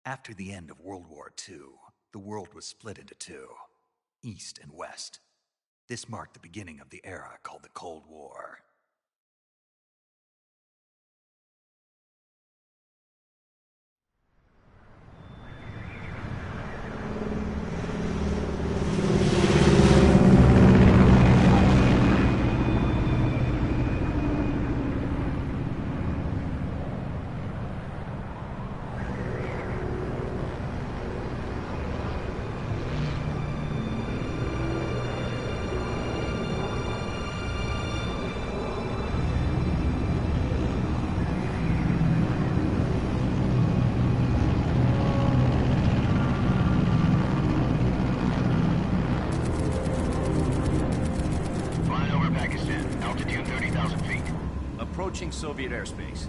After the end of World War II, the world was split into two, East and West. This marked the beginning of the era called the Cold War. Approaching Soviet airspace.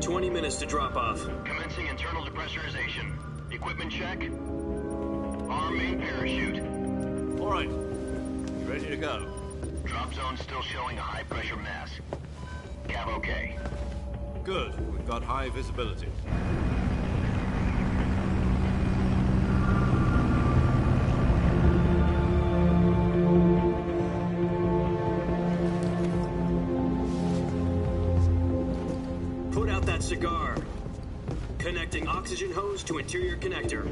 20 minutes to drop off. Commencing internal depressurization. Equipment check. Arm main parachute. All right. Ready to go. Drop zone still showing a high pressure mass. Cav okay. Good. We've got high visibility. Cigar. Connecting oxygen hose to interior connector.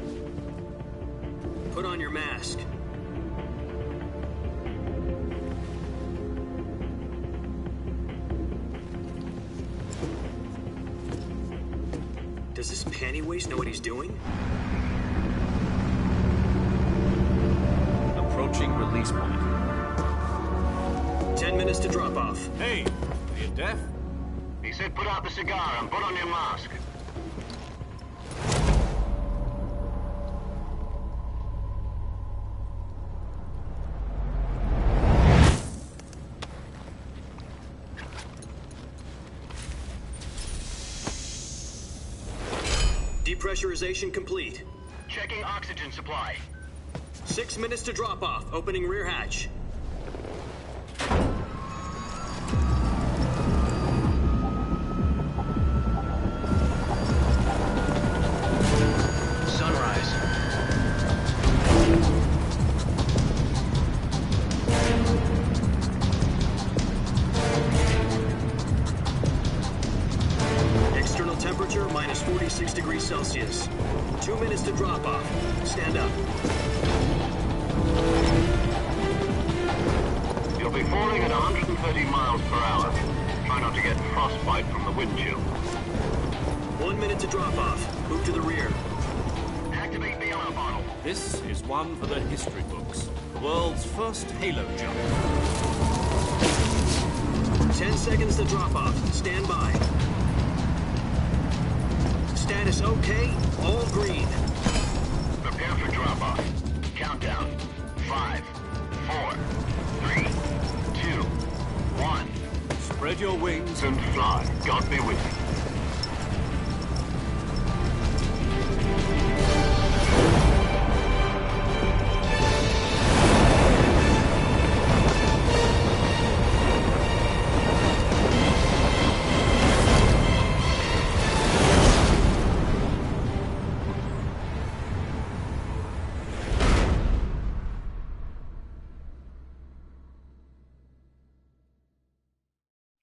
Put on your mask. Does this panty waste know what he's doing? Approaching release point. 10 minutes to drop off. Hey, are you deaf? He said put out the cigar and put on your mask. Depressurization complete. Checking oxygen supply. 6 minutes to drop off. Opening rear hatch. Celsius. 2 minutes to drop off. Stand up. You'll be falling at 130 miles per hour. Try not to get frostbite from the wind chill. 1 minute to drop off. Move to the rear. Activate bailout bottle. This is one for the history books. The world's first halo jump. 10 seconds to drop off. Stand by. Status okay. All green. Prepare for drop-off. Countdown. 5, 4, 3, 2, 1. Spread your wings And fly. God be with you.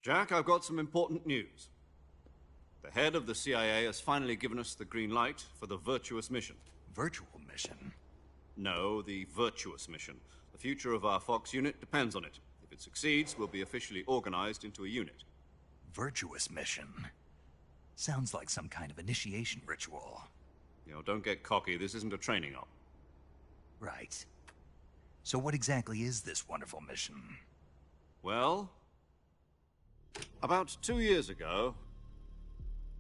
Jack, I've got some important news. The head of the CIA has finally given us the green light for the virtuous mission. Virtual mission? No, the virtuous mission. The future of our Fox unit depends on it. If it succeeds, we'll be officially organized into a unit. Virtuous mission? Sounds like some kind of initiation ritual. You know, don't get cocky. This isn't a training op. Right. So what exactly is this wonderful mission? Well, about 2 years ago,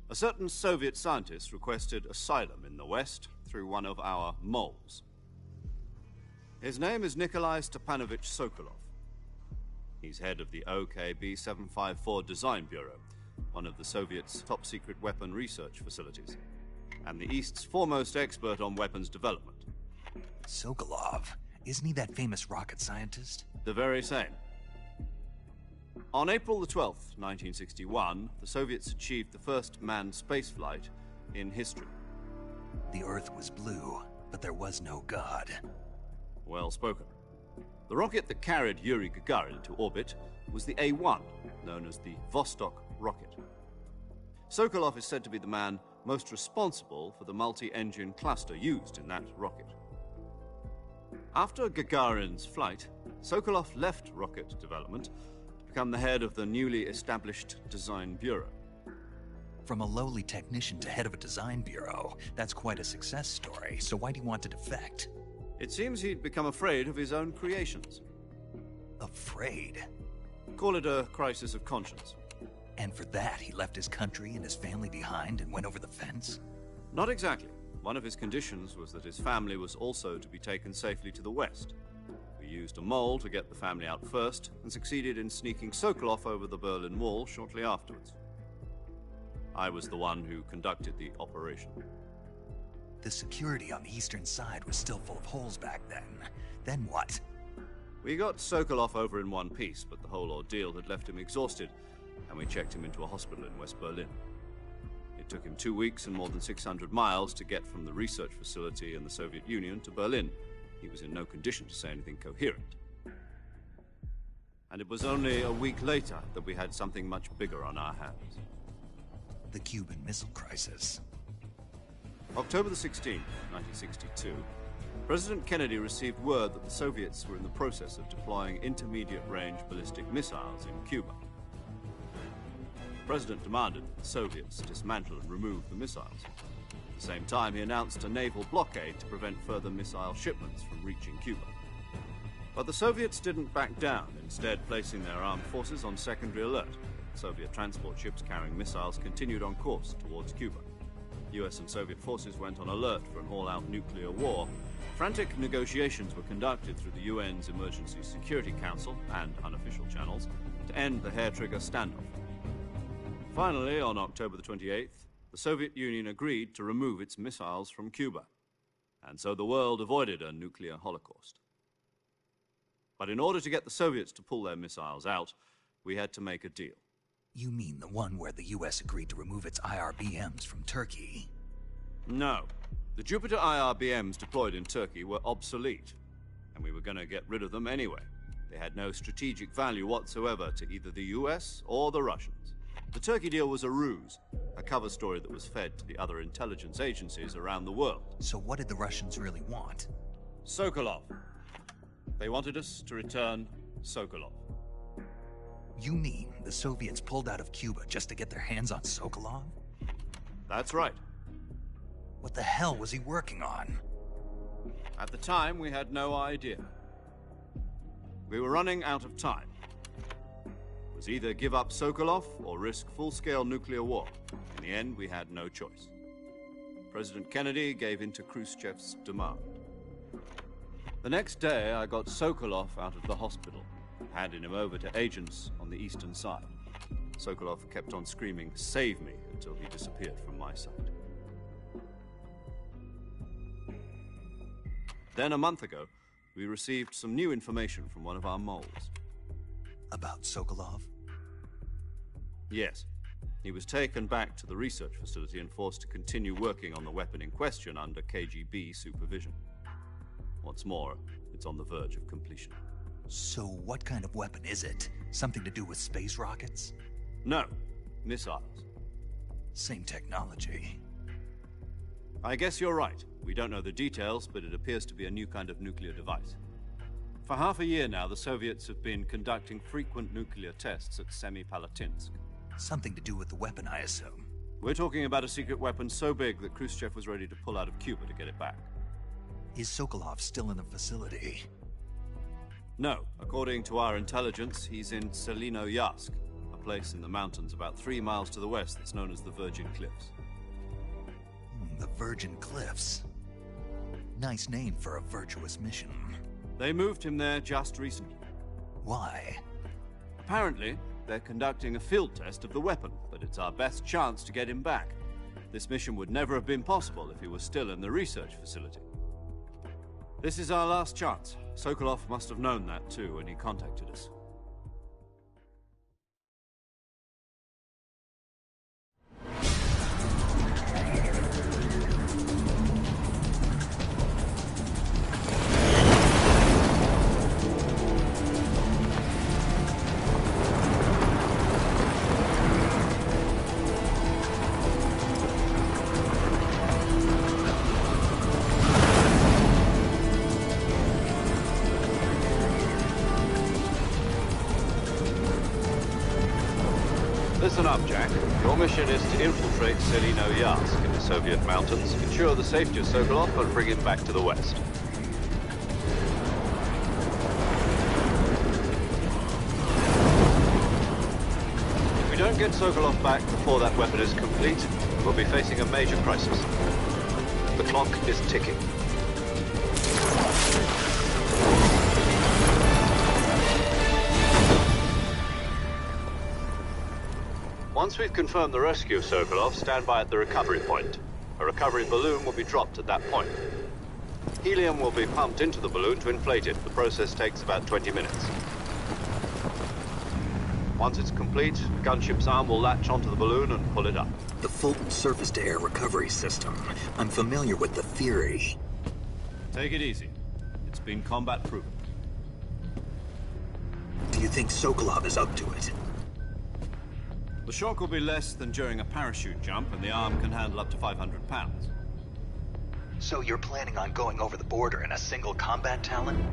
a certain Soviet scientist requested asylum in the West through one of our moles. His name is Nikolai Stepanovich Sokolov. He's head of the OKB-754 Design Bureau, one of the Soviets' top-secret weapon research facilities, and the East's foremost expert on weapons development. Sokolov? Isn't he that famous rocket scientist? The very same. On April the 12th, 1961, the Soviets achieved the first manned spaceflight in history. The Earth was blue, but there was no God. Well spoken. The rocket that carried Yuri Gagarin to orbit was the A-1, known as the Vostok rocket. Sokolov is said to be the man most responsible for the multi-engine cluster used in that rocket. After Gagarin's flight, Sokolov left rocket development to become the head of the newly established Design Bureau. From a lowly technician to head of a design bureau, that's quite a success story, so why do you want to defect? It seems he'd become afraid of his own creations. Afraid? Call it a crisis of conscience. And for that, he left his country and his family behind and went over the fence? Not exactly. One of his conditions was that his family was also to be taken safely to the West. We used a mole to get the family out first, and succeeded in sneaking Sokolov over the Berlin Wall shortly afterwards. I was the one who conducted the operation. The security on the eastern side was still full of holes back then. Then what? We got Sokolov over in one piece, but the whole ordeal had left him exhausted, and we checked him into a hospital in West Berlin. It took him 2 weeks and more than 600 miles to get from the research facility in the Soviet Union to Berlin. He was in no condition to say anything coherent. And it was only a week later that we had something much bigger on our hands. The Cuban Missile Crisis. October the 16th, 1962, President Kennedy received word that the Soviets were in the process of deploying intermediate-range ballistic missiles in Cuba. The President demanded that the Soviets dismantle and remove the missiles. At the same time, he announced a naval blockade to prevent further missile shipments from reaching Cuba. But the Soviets didn't back down, instead placing their armed forces on secondary alert. Soviet transport ships carrying missiles continued on course towards Cuba. US and Soviet forces went on alert for an all-out nuclear war. Frantic negotiations were conducted through the UN's Emergency Security Council and unofficial channels to end the hair-trigger standoff. Finally, on October the 28th, the Soviet Union agreed to remove its missiles from Cuba, and so the world avoided a nuclear holocaust. But in order to get the Soviets to pull their missiles out, we had to make a deal. You mean the one where the US agreed to remove its IRBMs from Turkey? No. The Jupiter IRBMs deployed in Turkey were obsolete, and we were going to get rid of them anyway. They had no strategic value whatsoever to either the US or the Russians. The Turkey deal was a ruse, a cover story that was fed to the other intelligence agencies around the world. So what did the Russians really want? Sokolov. They wanted us to return Sokolov. You mean the Soviets pulled out of Cuba just to get their hands on Sokolov? That's right. What the hell was he working on? At the time, we had no idea. We were running out of time. It was either give up Sokolov or risk full-scale nuclear war. In the end, we had no choice. President Kennedy gave in to Khrushchev's demand. The next day, I got Sokolov out of the hospital, handing him over to agents on the eastern side. Sokolov kept on screaming, "Save me," until he disappeared from my sight. Then, a month ago, we received some new information from one of our moles. About Sokolov? Yes. He was taken back to the research facility and forced to continue working on the weapon in question under KGB supervision. What's more, it's on the verge of completion. So what kind of weapon is it? Something to do with space rockets? No, missiles. Same technology. I guess you're right. We don't know the details, but it appears to be a new kind of nuclear device. For half a year now, the Soviets have been conducting frequent nuclear tests at Semipalatinsk. Something to do with the weapon, I assume. We're talking about a secret weapon so big that Khrushchev was ready to pull out of Cuba to get it back. Is Sokolov still in the facility? No. According to our intelligence, he's in Selinoyarsk, a place in the mountains about 3 miles to the west that's known as the Virgin Cliffs. The Virgin Cliffs. Nice name for a virtuous mission. They moved him there just recently. Why? Apparently, they're conducting a field test of the weapon, but it's our best chance to get him back. This mission would never have been possible if he was still in the research facility. This is our last chance. Sokolov must have known that too when he contacted us. Listen up, Jack. Your mission is to infiltrate Selinoyarsk in the Soviet mountains, ensure the safety of Sokolov, and bring him back to the west. If we don't get Sokolov back before that weapon is complete, we'll be facing a major crisis. The clock is ticking. Once we've confirmed the rescue of Sokolov, stand by at the recovery point. A recovery balloon will be dropped at that point. Helium will be pumped into the balloon to inflate it. The process takes about 20 minutes. Once it's complete, the gunship's arm will latch onto the balloon and pull it up. The Fulton surface-to-air recovery system. I'm familiar with the theory. Take it easy. It's been combat-proven. Do you think Sokolov is up to it? The shock will be less than during a parachute jump, and the arm can handle up to 500 pounds. So you're planning on going over the border in a single combat Talon?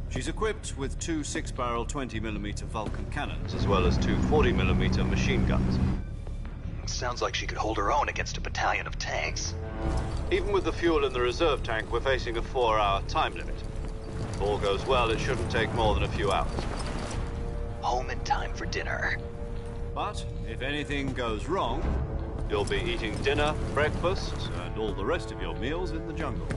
She's equipped with 2 6-barrel 20mm Vulcan cannons, as well as 2 40mm machine guns. Sounds like she could hold her own against a battalion of tanks. Even with the fuel in the reserve tank, we're facing a 4-hour time limit. If all goes well, it shouldn't take more than a few hours. Home in time for dinner. But if anything goes wrong, you'll be eating dinner, breakfast, and all the rest of your meals in the jungle.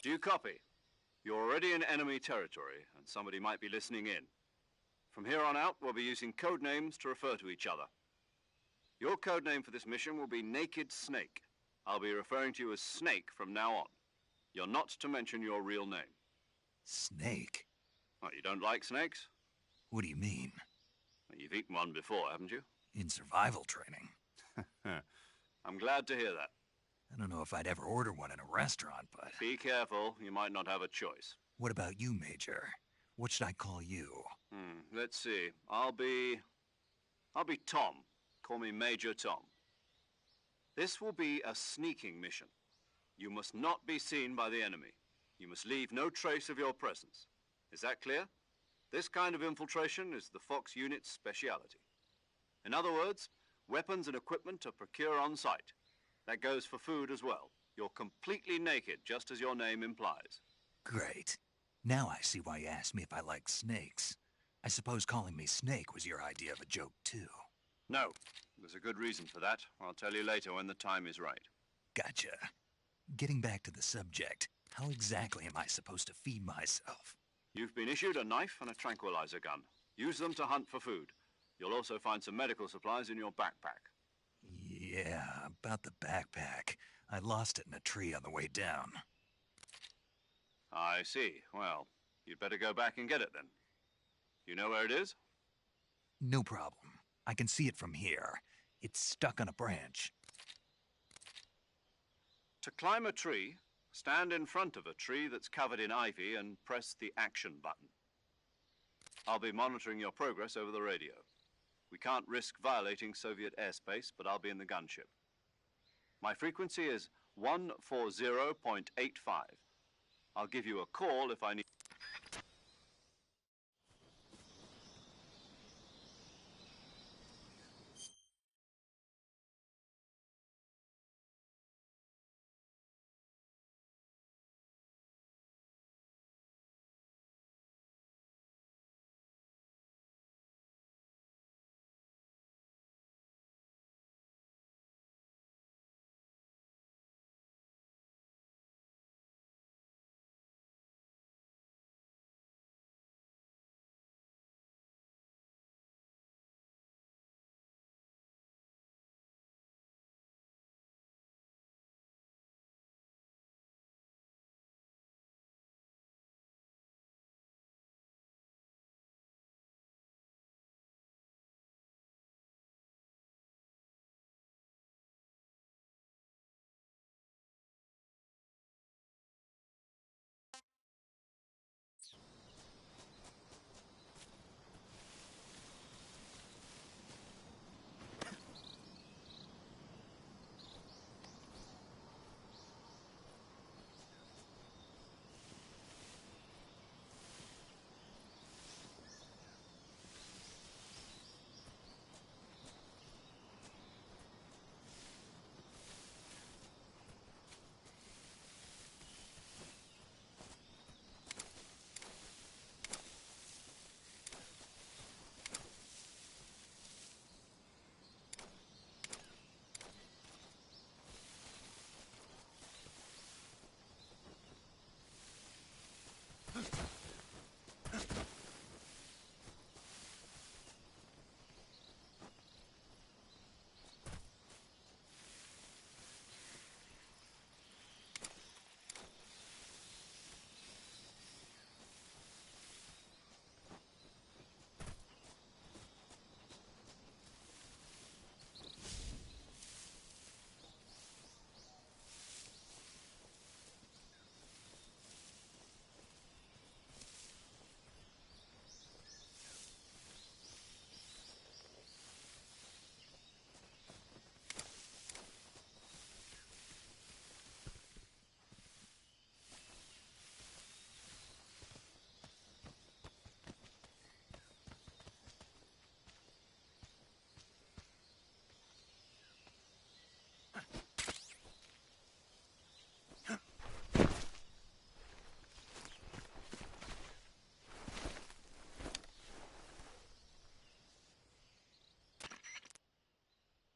Do you copy? You're already in enemy territory, and somebody might be listening in. From here on out, we'll be using code names to refer to each other. Your code name for this mission will be Naked Snake. I'll be referring to you as Snake from now on. You're not to mention your real name. Snake? What, you don't like snakes? What do you mean? Well, you've eaten one before, haven't you? In survival training. I'm glad to hear that. I don't know if I'd ever order one in a restaurant, but... Be careful, you might not have a choice. What about you, Major? What should I call you? Let's see. I'll be Tom. Call me Major Tom. This will be a sneaking mission. You must not be seen by the enemy. You must leave no trace of your presence. Is that clear? This kind of infiltration is the Fox unit's speciality. In other words, weapons and equipment are procured on site. That goes for food as well. You're completely naked, just as your name implies. Great. Now I see why you asked me if I like snakes. I suppose calling me Snake was your idea of a joke, too. No, there's a good reason for that. I'll tell you later when the time is right. Gotcha. Getting back to the subject, how exactly am I supposed to feed myself? You've been issued a knife and a tranquilizer gun. Use them to hunt for food. You'll also find some medical supplies in your backpack. Yeah, about the backpack. I lost it in a tree on the way down. I see. Well, you'd better go back and get it then. You know where it is? No problem. I can see it from here. It's stuck on a branch. To climb a tree, stand in front of a tree that's covered in ivy and press the action button. I'll be monitoring your progress over the radio. We can't risk violating Soviet airspace, but I'll be in the gunship. My frequency is 140.85. I'll give you a call if I need...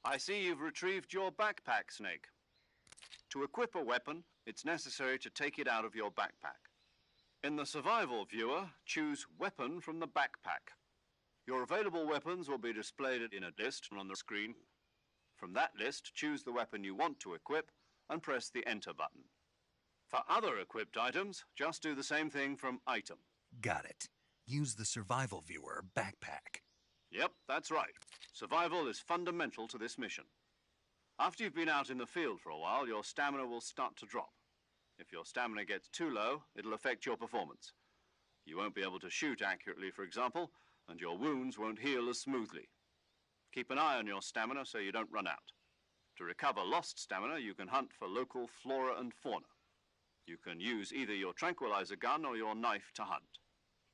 I see you've retrieved your backpack, Snake. To equip a weapon, it's necessary to take it out of your backpack. In the survival viewer, choose Weapon from the backpack. Your available weapons will be displayed in a list on the screen. From that list, choose the weapon you want to equip and press the Enter button. For other equipped items, just do the same thing from Item. Got it. Use the survival viewer backpack. Yep, that's right. Survival is fundamental to this mission. After you've been out in the field for a while, your stamina will start to drop. If your stamina gets too low, it'll affect your performance. You won't be able to shoot accurately, for example, and your wounds won't heal as smoothly. Keep an eye on your stamina so you don't run out. To recover lost stamina, you can hunt for local flora and fauna. You can use either your tranquilizer gun or your knife to hunt.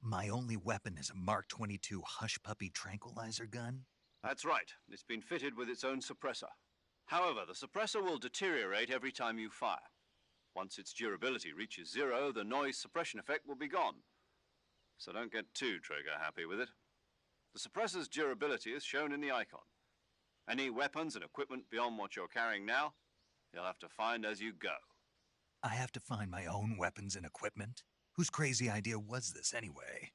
My only weapon is a Mark 22 Hush Puppy tranquilizer gun? That's right. It's been fitted with its own suppressor. However, the suppressor will deteriorate every time you fire. Once its durability reaches 0, the noise suppression effect will be gone. So don't get too trigger-happy with it. The suppressor's durability is shown in the icon. Any weapons and equipment beyond what you're carrying now, you'll have to find as you go. I have to find my own weapons and equipment? Whose crazy idea was this anyway?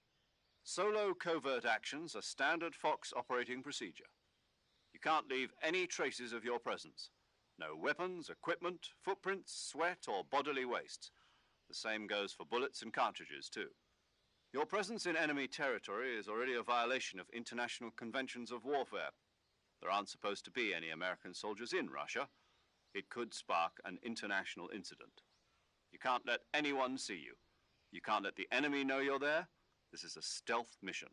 Solo covert actions are standard Fox operating procedure. You can't leave any traces of your presence. No weapons, equipment, footprints, sweat, or bodily wastes. The same goes for bullets and cartridges, too. Your presence in enemy territory is already a violation of international conventions of warfare. There aren't supposed to be any American soldiers in Russia. It could spark an international incident. You can't let anyone see you. You can't let the enemy know you're there. This is a stealth mission.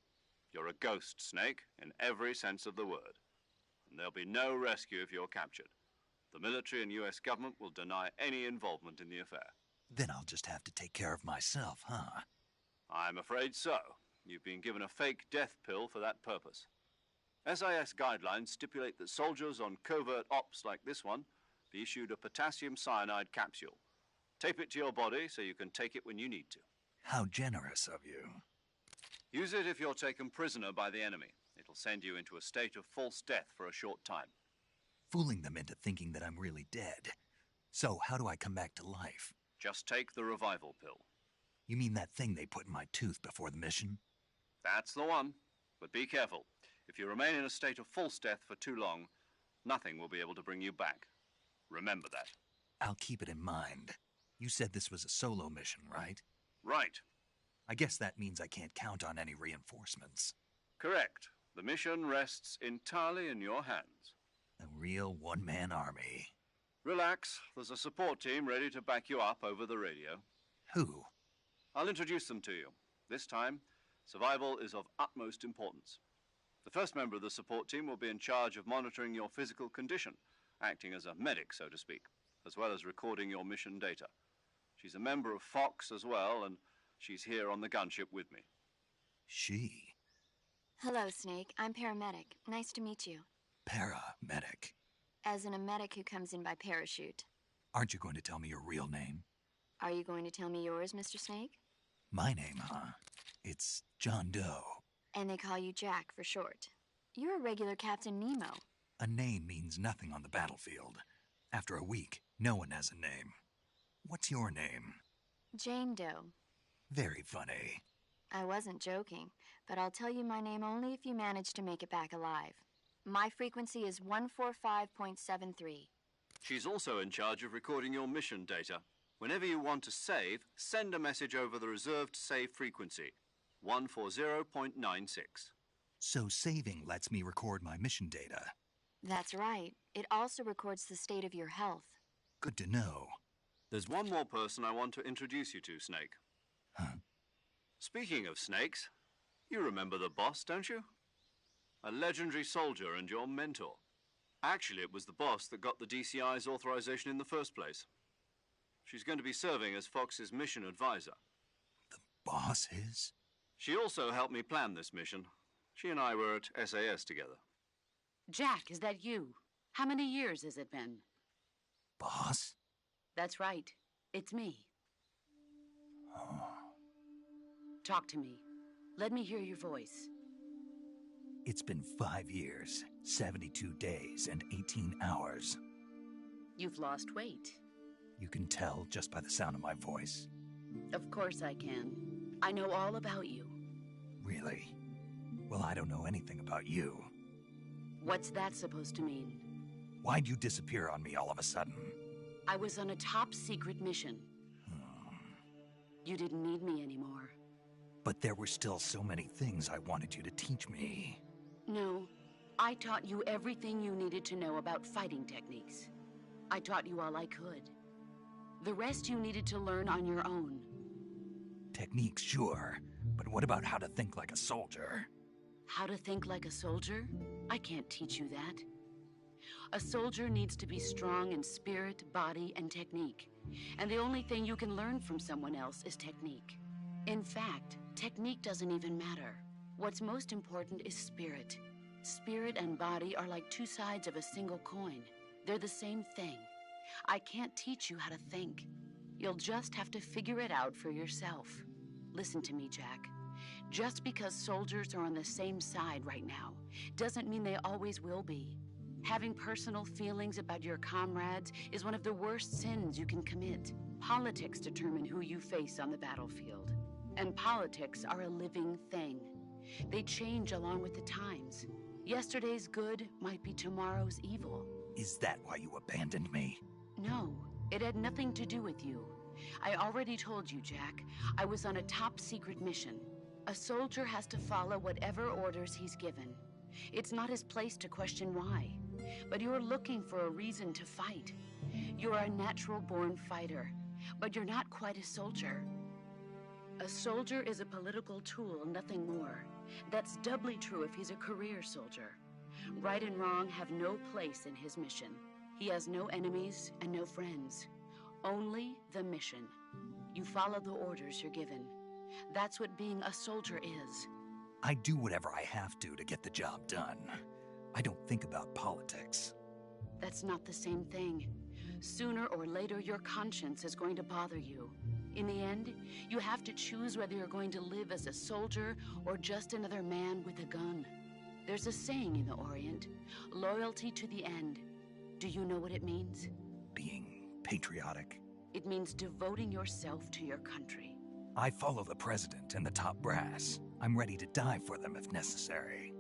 You're a ghost, Snake, in every sense of the word. And there'll be no rescue if you're captured. The military and US government will deny any involvement in the affair. Then I'll just have to take care of myself, huh? I'm afraid so. You've been given a fake death pill for that purpose. SIS guidelines stipulate that soldiers on covert ops like this one be issued a potassium cyanide capsule. Tape it to your body so you can take it when you need to. How generous of you. Use it if you're taken prisoner by the enemy. It'll send you into a state of false death for a short time. Fooling them into thinking that I'm really dead. So how do I come back to life? Just take the revival pill. You mean that thing they put in my tooth before the mission? That's the one. But be careful. If you remain in a state of false death for too long, nothing will be able to bring you back. Remember that. I'll keep it in mind. You said this was a solo mission, right? Right. I guess that means I can't count on any reinforcements. Correct. The mission rests entirely in your hands. A real one-man army. Relax. There's a support team ready to back you up over the radio. Who? I'll introduce them to you. This time, survival is of utmost importance. The first member of the support team will be in charge of monitoring your physical condition, acting as a medic, so to speak, as well as recording your mission data. She's a member of Fox as well, and she's here on the gunship with me. She? Hello, Snake. I'm paramedic. Nice to meet you. Paramedic. As in a medic who comes in by parachute. Aren't you going to tell me your real name? Are you going to tell me yours, Mr. Snake? My name, huh? It's John Doe. And they call you Jack for short. You're a regular Captain Nemo. A name means nothing on the battlefield. After a week, no one has a name. What's your name? Jane Doe. Very funny. I wasn't joking, but I'll tell you my name only if you manage to make it back alive. My frequency is 145.73. She's also in charge of recording your mission data. Whenever you want to save, send a message over the reserved save frequency, 140.96. So saving lets me record my mission data. That's right. It also records the state of your health. Good to know. There's one more person I want to introduce you to, Snake. Huh? Speaking of snakes, you remember the boss, don't you? A legendary soldier and your mentor. Actually, it was the boss that got the DCI's authorization in the first place. She's going to be serving as Fox's mission advisor. The boss is? She also helped me plan this mission. She and I were at SAS together. Jack, is that you? How many years has it been? Boss? That's right. It's me. Oh. Talk to me. Let me hear your voice. It's been 5 years, 72 days, and 18 hours. You've lost weight. You can tell just by the sound of my voice. Of course I can. I know all about you. Really? Well, I don't know anything about you. What's that supposed to mean? Why'd you disappear on me all of a sudden? I was on a top-secret mission. You didn't need me anymore. But there were still so many things I wanted you to teach me. No, I taught you everything you needed to know about fighting techniques. I taught you all I could. The rest you needed to learn on your own. Techniques, sure. But what about how to think like a soldier? How to think like a soldier? I can't teach you that. A soldier needs to be strong in spirit, body, and technique. And the only thing you can learn from someone else is technique. In fact, technique doesn't even matter. What's most important is spirit. Spirit and body are like two sides of a single coin. They're the same thing. I can't teach you how to think. You'll just have to figure it out for yourself. Listen to me, Jack. Just because soldiers are on the same side right now doesn't mean they always will be. Having personal feelings about your comrades is one of the worst sins you can commit. Politics determine who you face on the battlefield. And politics are a living thing. They change along with the times. Yesterday's good might be tomorrow's evil. Is that why you abandoned me? No, it had nothing to do with you. I already told you, Jack. I was on a top-secret mission. A soldier has to follow whatever orders he's given. It's not his place to question why. But you're looking for a reason to fight. You're a natural-born fighter, but you're not quite a soldier. A soldier is a political tool, nothing more. That's doubly true if he's a career soldier. Right and wrong have no place in his mission. He has no enemies and no friends. Only the mission. You follow the orders you're given. That's what being a soldier is. I do whatever I have to get the job done. I don't think about politics. That's not the same thing. Sooner or later, your conscience is going to bother you. In the end, you have to choose whether you're going to live as a soldier or just another man with a gun. There's a saying in the Orient, loyalty to the end. Do you know what it means? Being patriotic. It means devoting yourself to your country. I follow the president and the top brass. I'm ready to die for them if necessary.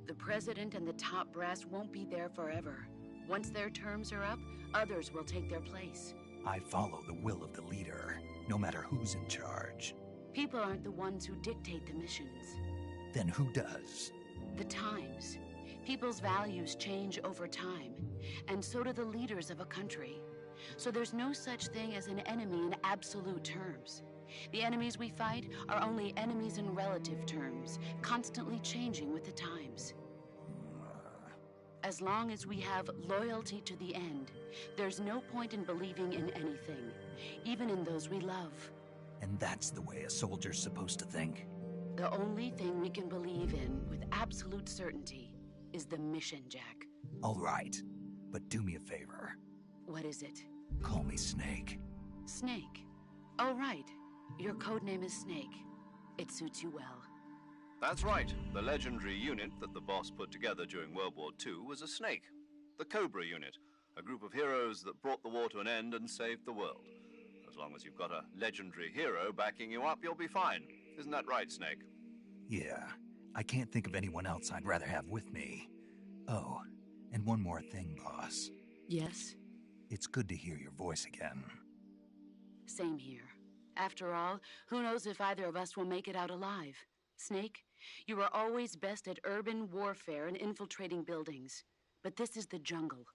The president and the top brass won't be there forever. Once their terms are up, others will take their place. I follow the will of the leader, no matter who's in charge. People aren't the ones who dictate the missions. Then who does? The times. People's values change over time, and so do the leaders of a country. So there's no such thing as an enemy in absolute terms. The enemies we fight are only enemies in relative terms, constantly changing with the times. As long as we have loyalty to the end, there's no point in believing in anything, even in those we love. And that's the way a soldier's supposed to think? The only thing we can believe in with absolute certainty is the mission, Jack. All right, but do me a favor. What is it? Call me Snake. Snake? Oh, right. Your codename is Snake. It suits you well. That's right. The legendary unit that the boss put together during World War II was a snake. The Cobra unit, a group of heroes that brought the war to an end and saved the world. As long as you've got a legendary hero backing you up, you'll be fine. Isn't that right, Snake? Yeah, I can't think of anyone else I'd rather have with me. Oh, and one more thing, boss. Yes? It's good to hear your voice again. Same here. After all, who knows if either of us will make it out alive? Snake, you are always best at urban warfare and infiltrating buildings. But this is the jungle.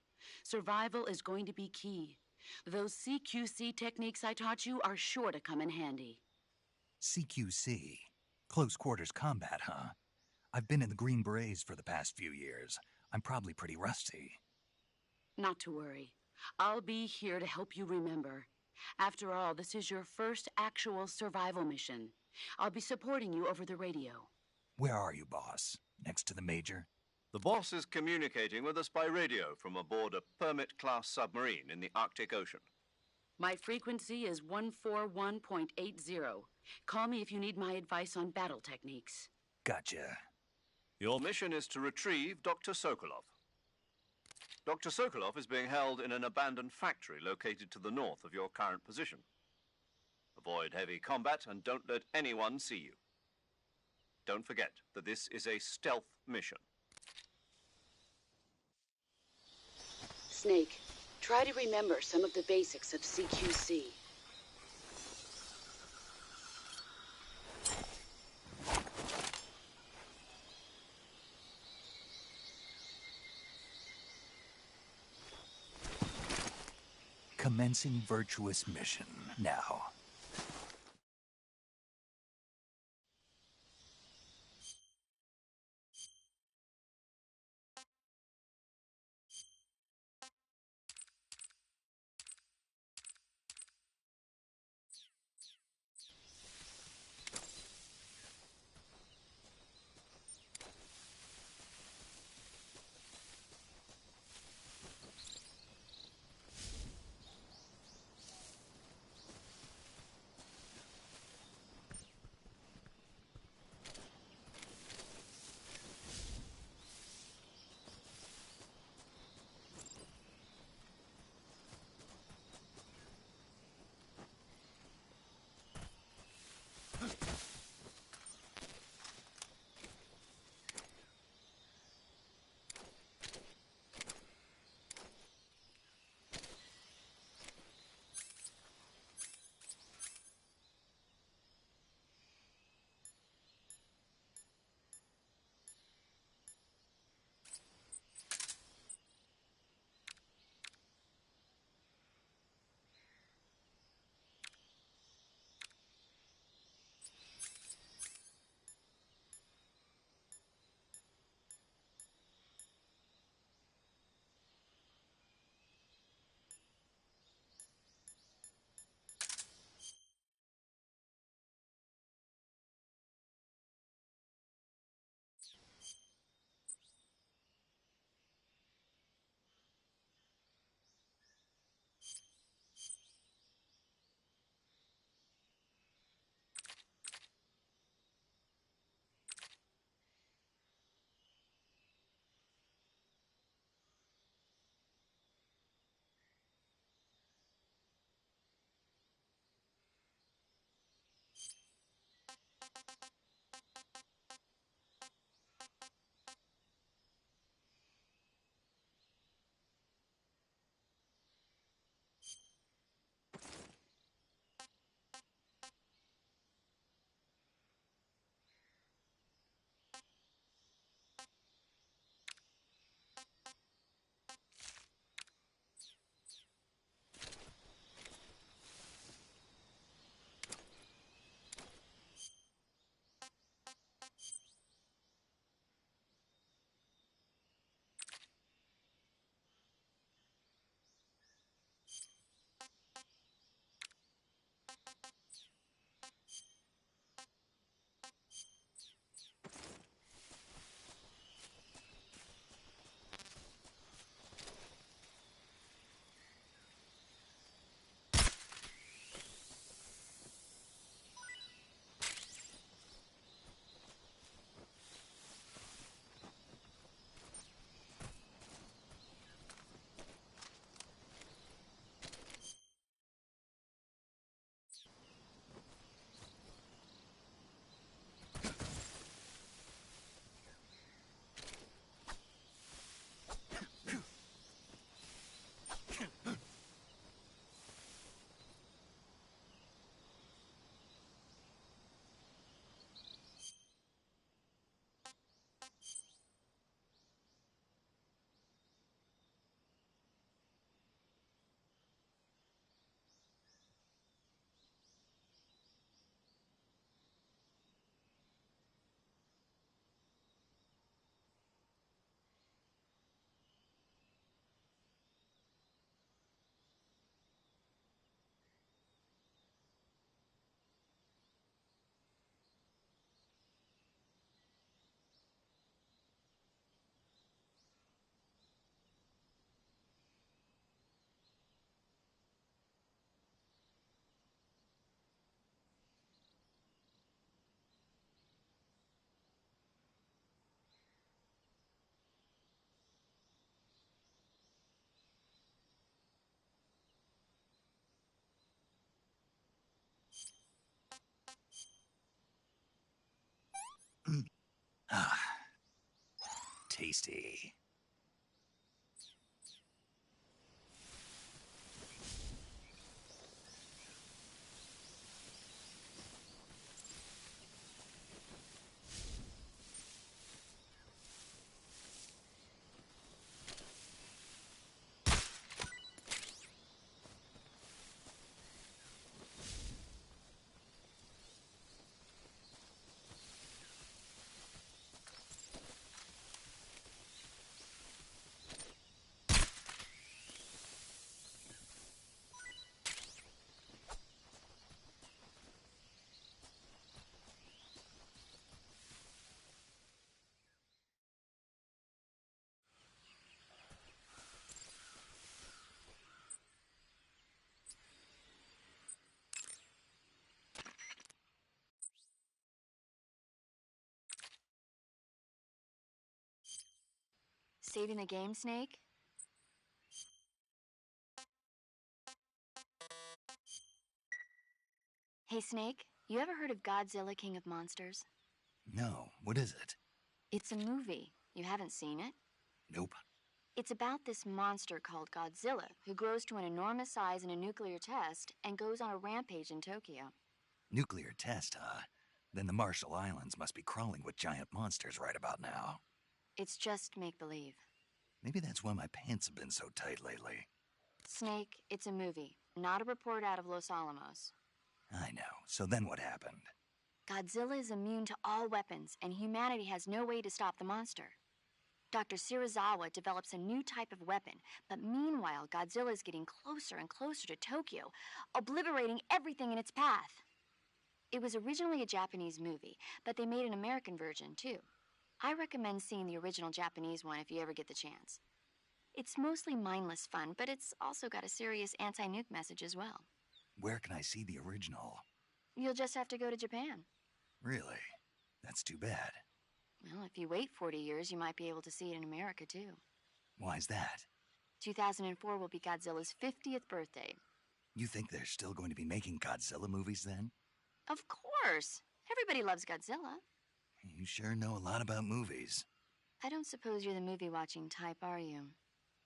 Survival is going to be key. Those CQC techniques I taught you are sure to come in handy. CQC? Close quarters combat, huh? I've been in the Green Berets for the past few years. I'm probably pretty rusty. Not to worry. I'll be here to help you remember. After all, this is your first actual survival mission. I'll be supporting you over the radio. Where are you, boss? Next to the Major? The boss is communicating with us by radio from aboard a Permit-class submarine in the Arctic Ocean. My frequency is 141.80. Call me if you need my advice on battle techniques. Gotcha. Your mission is to retrieve Dr. Sokolov. Dr. Sokolov is being held in an abandoned factory located to the north of your current position. Avoid heavy combat and don't let anyone see you. Don't forget that this is a stealth mission. Snake, try to remember some of the basics of CQC. Commencing virtuous mission now. Ah, tasty. Saving the game, Snake? Hey, Snake, you ever heard of Godzilla, King of Monsters? No, what is it? It's a movie. You haven't seen it? Nope. It's about this monster called Godzilla, who grows to an enormous size in a nuclear test and goes on a rampage in Tokyo. Nuclear test, huh? Then the Marshall Islands must be crawling with giant monsters right about now. It's just make-believe. Maybe that's why my pants have been so tight lately. Snake, it's a movie, not a report out of Los Alamos. I know. So then what happened? Godzilla is immune to all weapons, and humanity has no way to stop the monster. Dr. Shirazawa develops a new type of weapon, but meanwhile, Godzilla is getting closer and closer to Tokyo, obliterating everything in its path. It was originally a Japanese movie, but they made an American version, too. I recommend seeing the original Japanese one if you ever get the chance. It's mostly mindless fun, but it's also got a serious anti-nuke message as well. Where can I see the original? You'll just have to go to Japan. Really? That's too bad. Well, if you wait 40 years, you might be able to see it in America, too. Why's that? 2004 will be Godzilla's 50th birthday. You think they're still going to be making Godzilla movies then? Of course! Everybody loves Godzilla. You sure know a lot about movies. I don't suppose you're the movie-watching type, are you?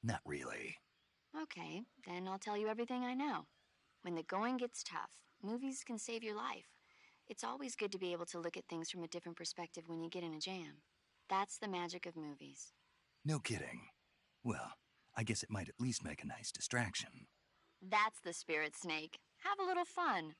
Not really. Okay, then I'll tell you everything I know. When the going gets tough, movies can save your life. It's always good to be able to look at things from a different perspective when you get in a jam. That's the magic of movies. No kidding. Well, I guess it might at least make a nice distraction. That's the spirit, Snake. Have a little fun.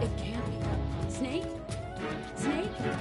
It can't be. Snake? Snake? Snake!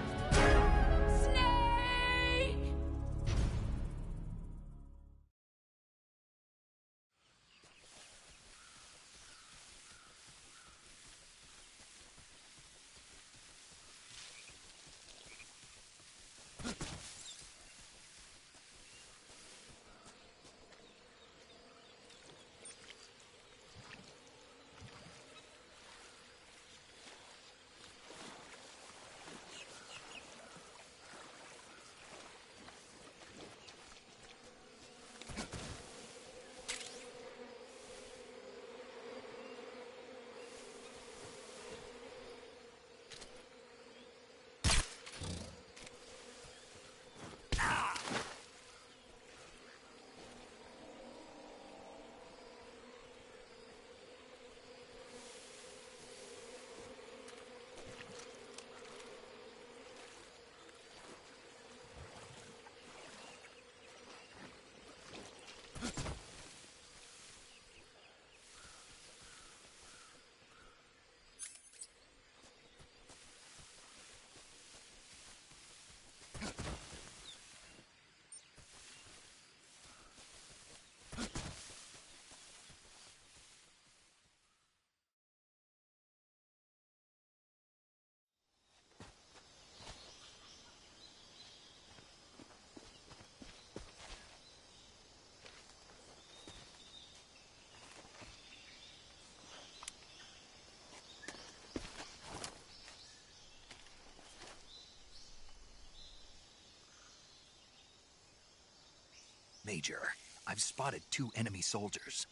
Major, I've spotted 2 enemy soldiers.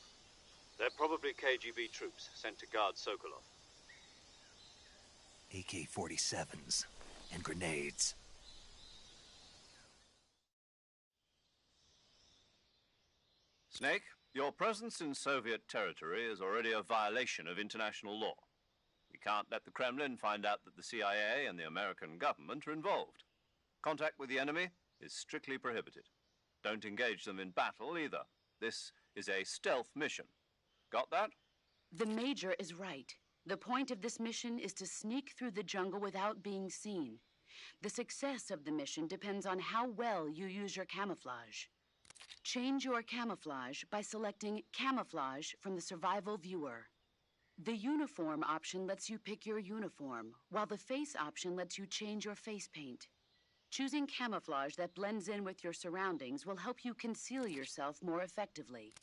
They're probably KGB troops sent to guard Sokolov. AK-47s and grenades. Snake, your presence in Soviet territory is already a violation of international law. We can't let the Kremlin find out that the CIA and the American government are involved. Contact with the enemy is strictly prohibited. Don't engage them in battle either. This is a stealth mission. Got that? The Major is right. The point of this mission is to sneak through the jungle without being seen. The success of the mission depends on how well you use your camouflage. Change your camouflage by selecting Camouflage from the Survival Viewer. The Uniform option lets you pick your uniform, while the Face option lets you change your face paint. Choosing camouflage that blends in with your surroundings will help you conceal yourself more effectively.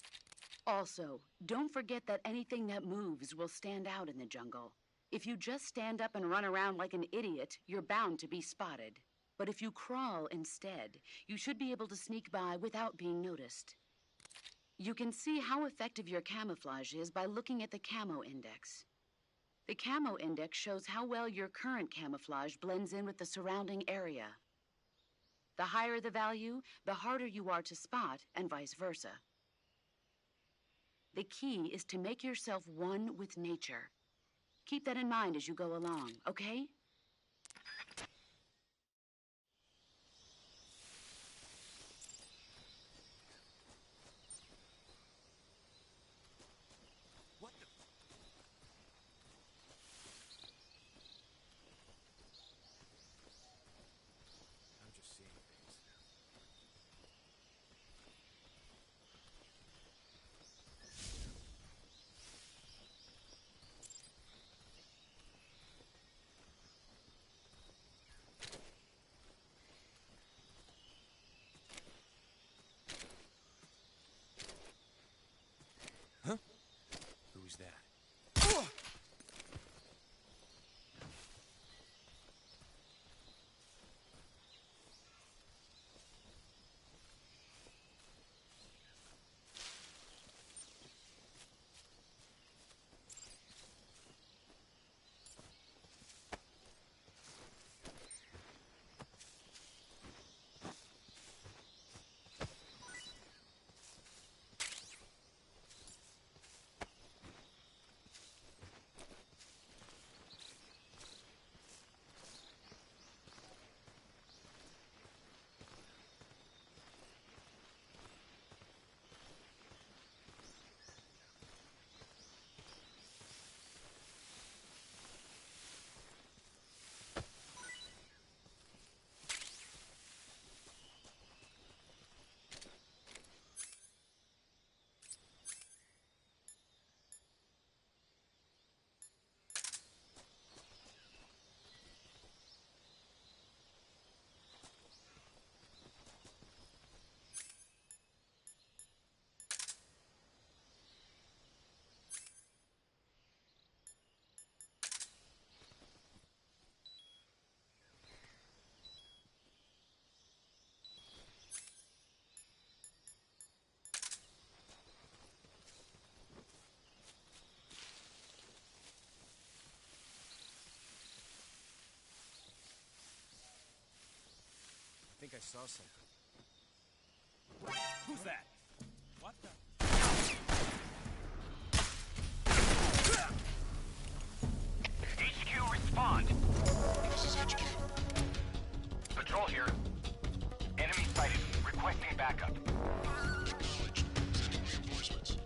Also, don't forget that anything that moves will stand out in the jungle. If you just stand up and run around like an idiot, you're bound to be spotted. But if you crawl instead, you should be able to sneak by without being noticed. You can see how effective your camouflage is by looking at the Camo Index. The Camo Index shows how well your current camouflage blends in with the surrounding area. The higher the value, the harder you are to spot, and vice versa. The key is to make yourself one with nature. Keep that in mind as you go along, okay? Who's that? I think I saw something. Who's that? What the? HQ, respond. This is HQ. Patrol here. Enemy sighted. Requesting backup. Acknowledged. Sending reinforcements.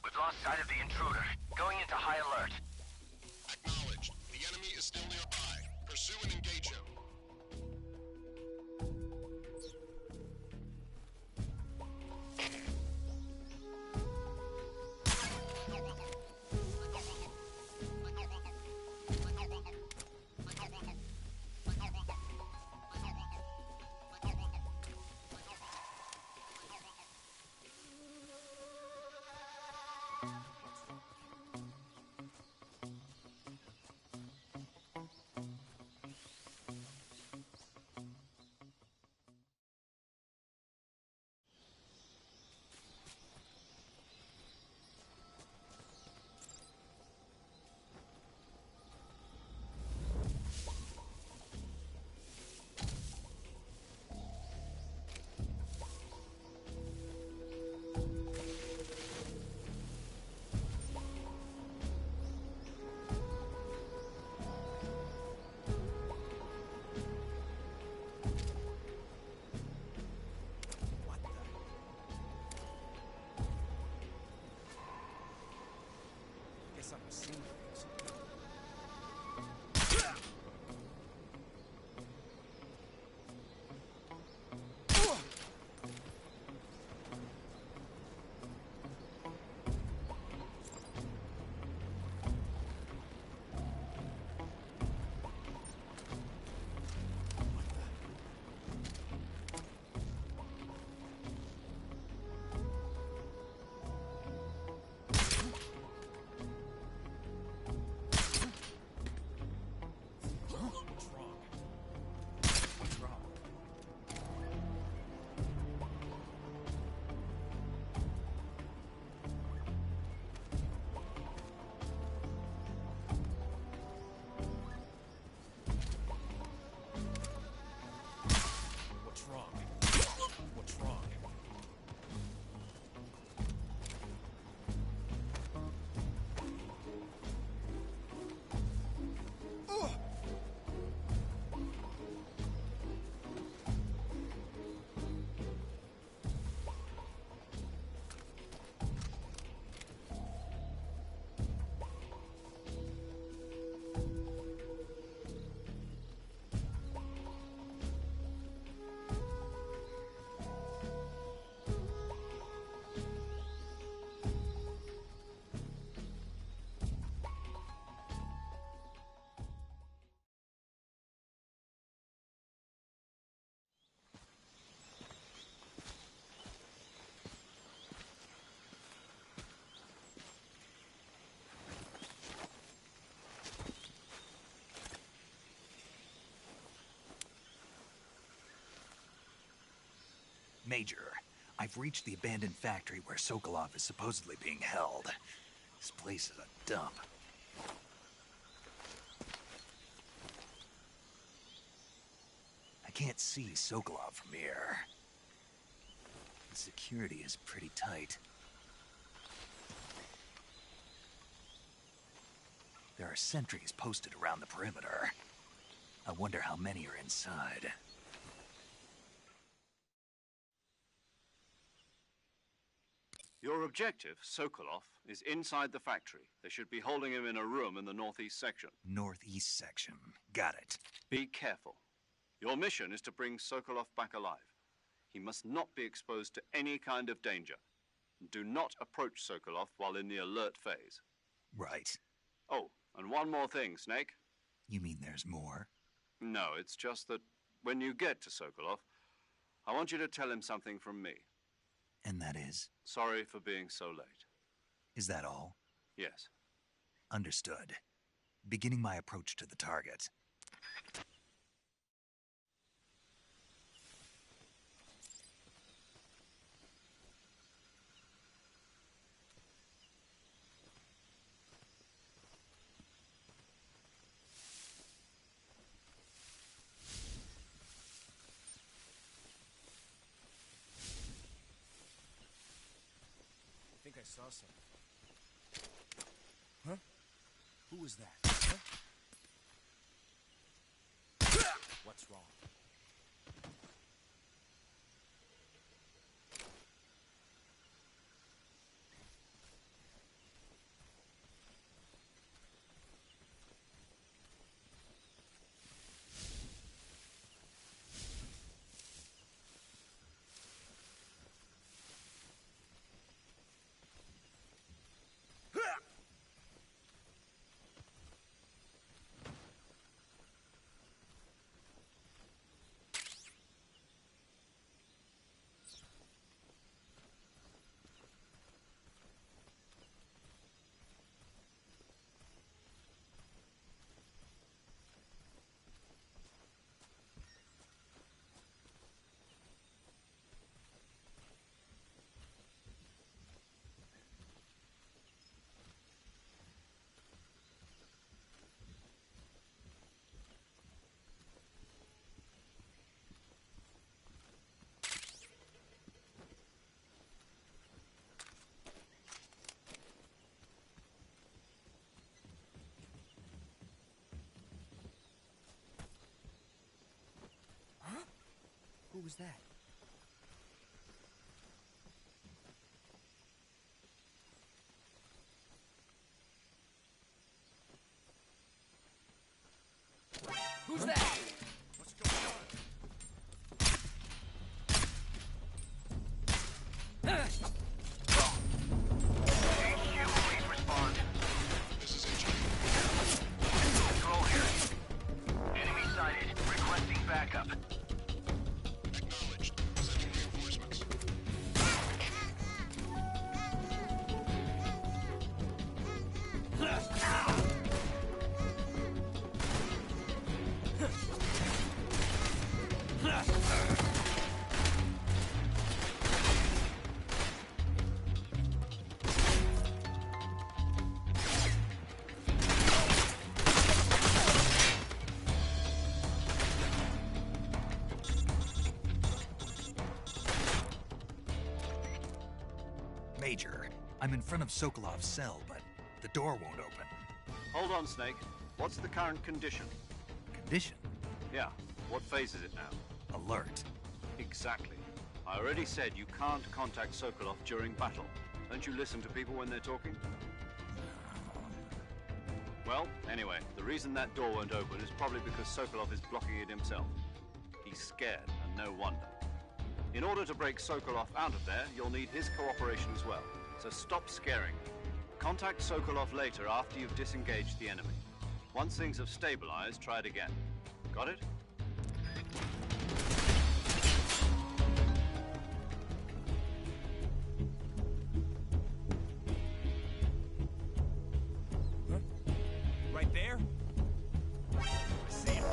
We've lost sight of the intruder. Going into high alert. Acknowledged. The enemy is still nearby. Pursue and engage him. Guess I'm seeing things. Major, I've reached the abandoned factory where Sokolov is supposedly being held. This place is a dump. I can't see Sokolov from here. The security is pretty tight. There are sentries posted around the perimeter. I wonder how many are inside. Your objective, Sokolov, is inside the factory. They should be holding him in a room in the northeast section. Northeast section. Got it. Be careful. Your mission is to bring Sokolov back alive. He must not be exposed to any kind of danger. Do not approach Sokolov while in the alert phase. Right. Oh, and one more thing, Snake. You mean there's more? No, it's just that when you get to Sokolov, I want you to tell him something from me. And that is? Sorry for being so late. Is that all? Yes. Understood. Beginning my approach to the target. I think I saw something. Huh? Who was that? Huh? What's wrong? was that? Who's that? What's going on? HQ, please respond. This is HQ. Control here. Enemy sighted. Requesting backup. Acknowledged. Sending reinforcements. Major, I'm in front of Sokolov's cell, but the door won't open. Hold on, Snake. What's the current condition? Condition? Yeah, what phase is it now? Alert. Exactly. I already said you can't contact Sokolov during battle. Don't you listen to people when they're talking? Well, anyway, the reason that door won't open is probably because Sokolov is blocking it himself. He's scared, and no wonder. In order to break Sokolov out of there, you'll need his cooperation as well. So stop scaring. Contact Sokolov later after you've disengaged the enemy. Once things have stabilized, try it again. Got it? Huh? Right there? I see him.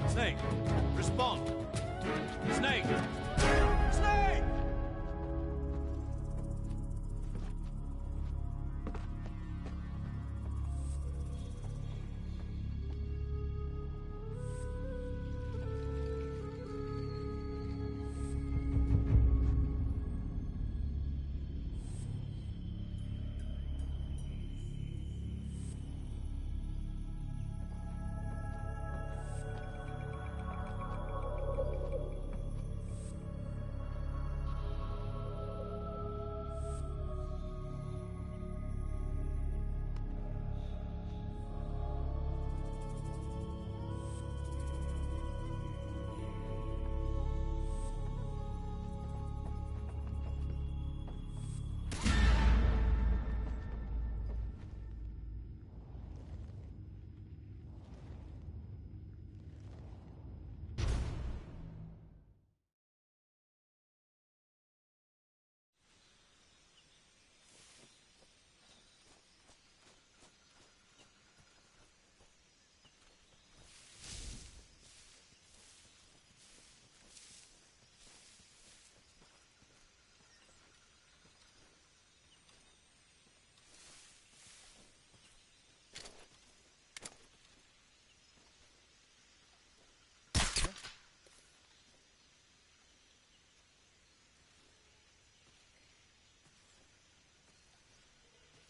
Snake, respond. Snake! Snake!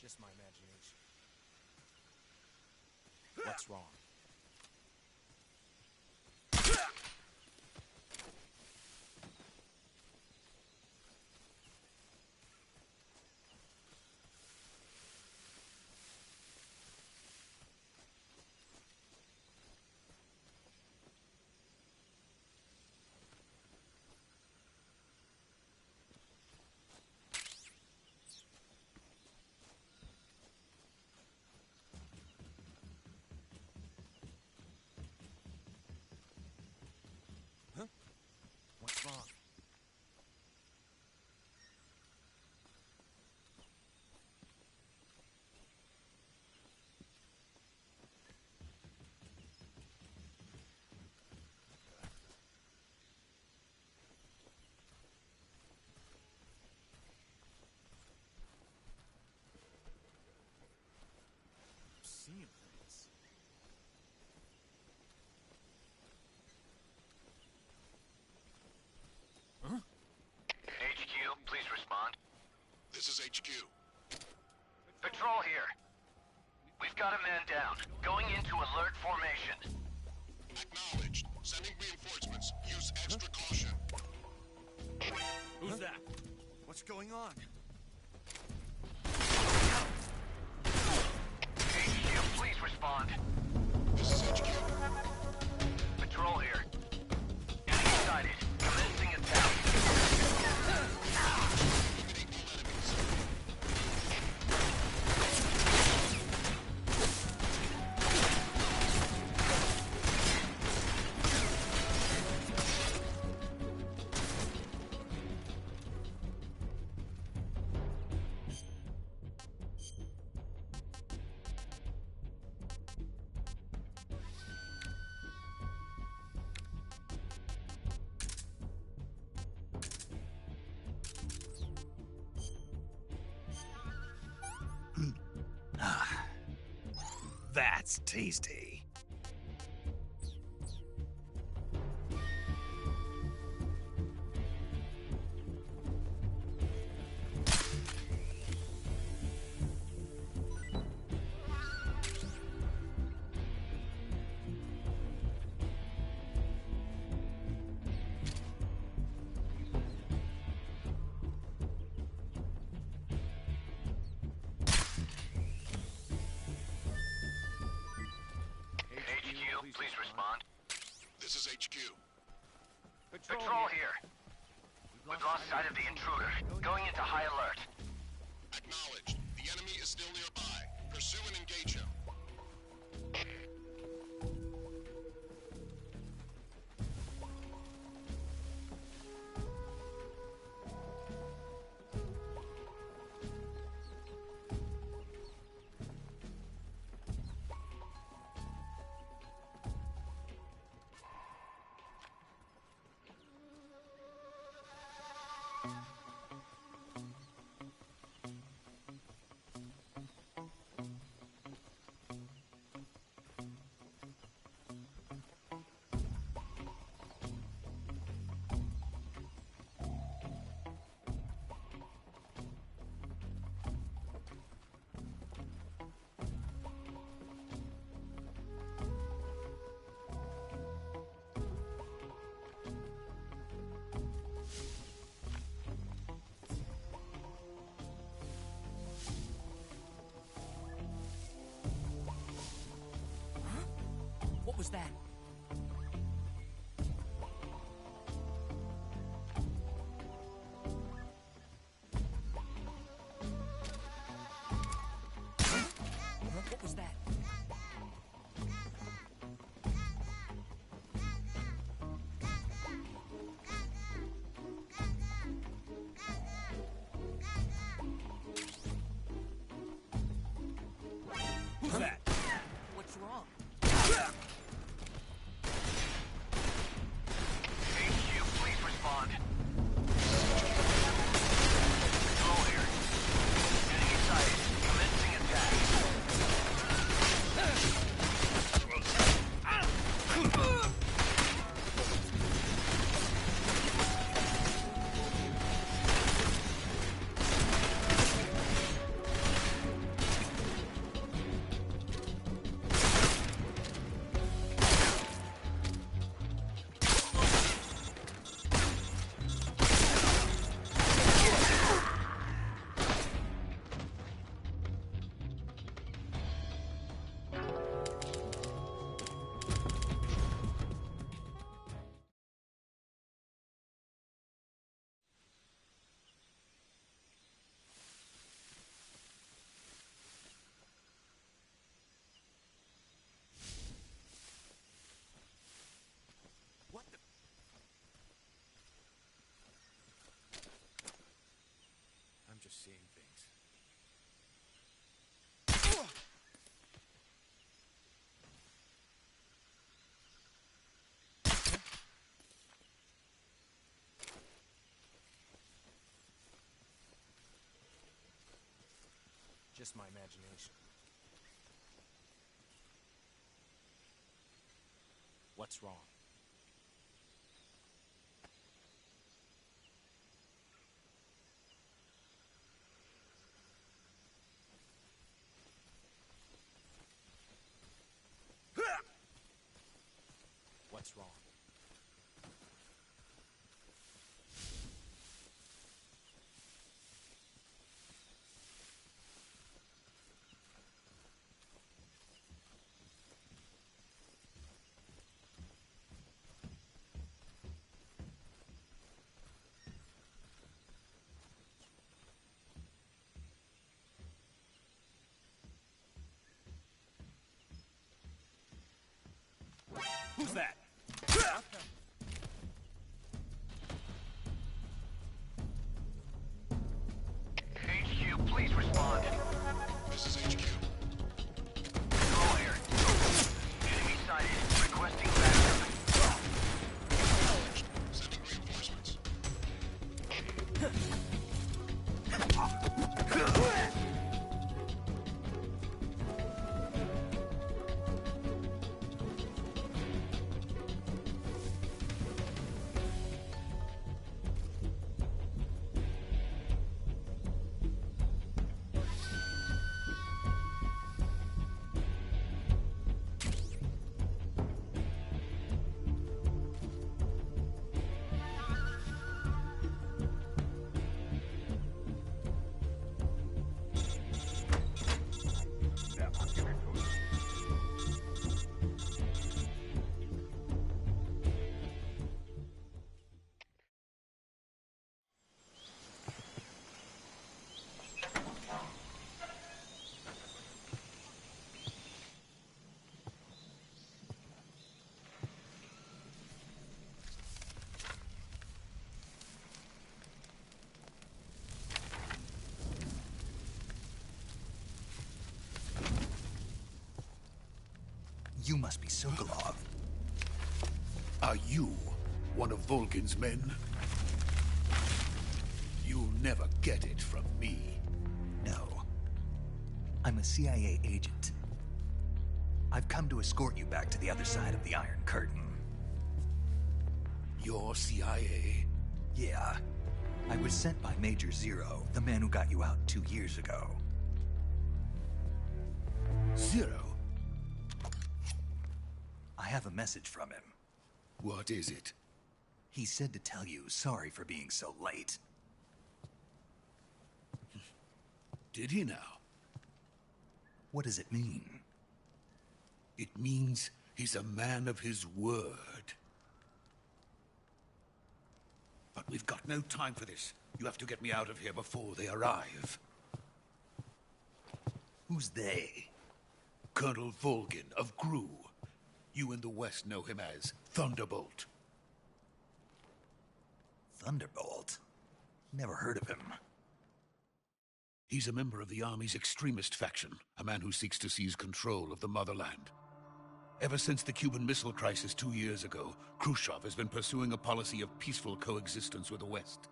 Just my imagination. What's wrong? got a man down. Going into alert formation. Acknowledged. Sending reinforcements. Use extra caution. Who's that? What's going on? HQ, please respond. This is HQ. Patrol here. Enemy sighted. Commencing attack. That's tasty. HQ, please respond. This is HQ. Patrol here. We've lost sight of the intruder. Going into high alert. Acknowledged. The enemy is still nearby. Pursue and engage him. What was that? What was that? Who's that? What's wrong? HQ, please respond. Patrol here. Enemy sighted. Commencing attack. What the? I'm just seeing things. Just my imagination. What's wrong? What's wrong? Who's that? HQ, please respond. This is HQ. Control here. Enemy sighted. Requesting backup. Acknowledged. Sending reinforcements. You must be Sokolov. Are you one of Volgin's men? You'll never get it from me. No. I'm a CIA agent. I've come to escort you back to the other side of the Iron Curtain. You're CIA? Yeah. I was sent by Major Zero, the man who got you out 2 years ago. Zero? I have a message from him. What is it? He said to tell you sorry for being so late. Did he now? What does it mean? It means he's a man of his word. But we've got no time for this. You have to get me out of here before they arrive. Who's they? Colonel Volgin of GRU. You in the West know him as Thunderbolt. Thunderbolt? Never heard of him. He's a member of the Army's extremist faction, a man who seeks to seize control of the motherland. Ever since the Cuban Missile Crisis 2 years ago, Khrushchev has been pursuing a policy of peaceful coexistence with the West.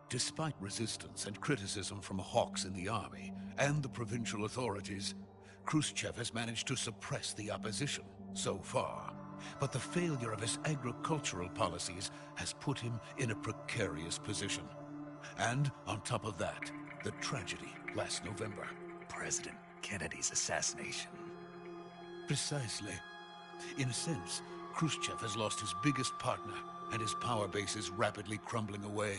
Despite resistance and criticism from hawks in the Army and the provincial authorities, Khrushchev has managed to suppress the opposition so far. But the failure of his agricultural policies has put him in a precarious position. And on top of that, the tragedy last November. President Kennedy's assassination. Precisely. In a sense, Khrushchev has lost his biggest partner, and his power base is rapidly crumbling away.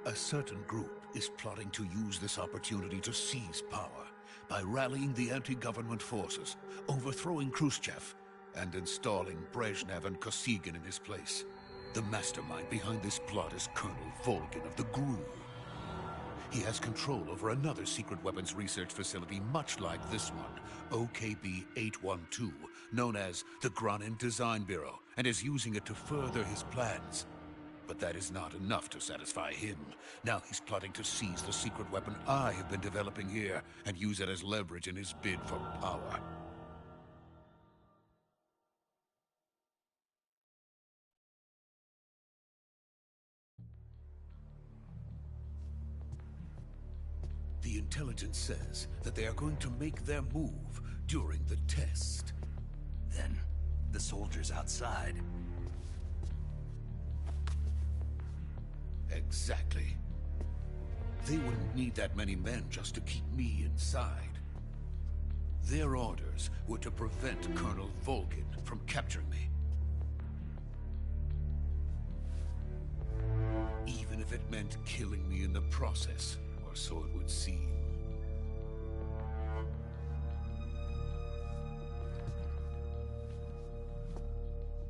A certain group is plotting to use this opportunity to seize power by rallying the anti-government forces, overthrowing Khrushchev, and installing Brezhnev and Kosygin in his place. The mastermind behind this plot is Colonel Volgin of the GRU. He has control over another secret weapons research facility much like this one, OKB-812, known as the Granin Design Bureau, and is using it to further his plans. But that is not enough to satisfy him. Now he's plotting to seize the secret weapon I have been developing here and use it as leverage in his bid for power. The intelligence says that they are going to make their move during the test. Then, the soldiers outside. Exactly. They wouldn't need that many men just to keep me inside. Their orders were to prevent Colonel Volgin from capturing me. if it meant killing me in the process, or so it would seem.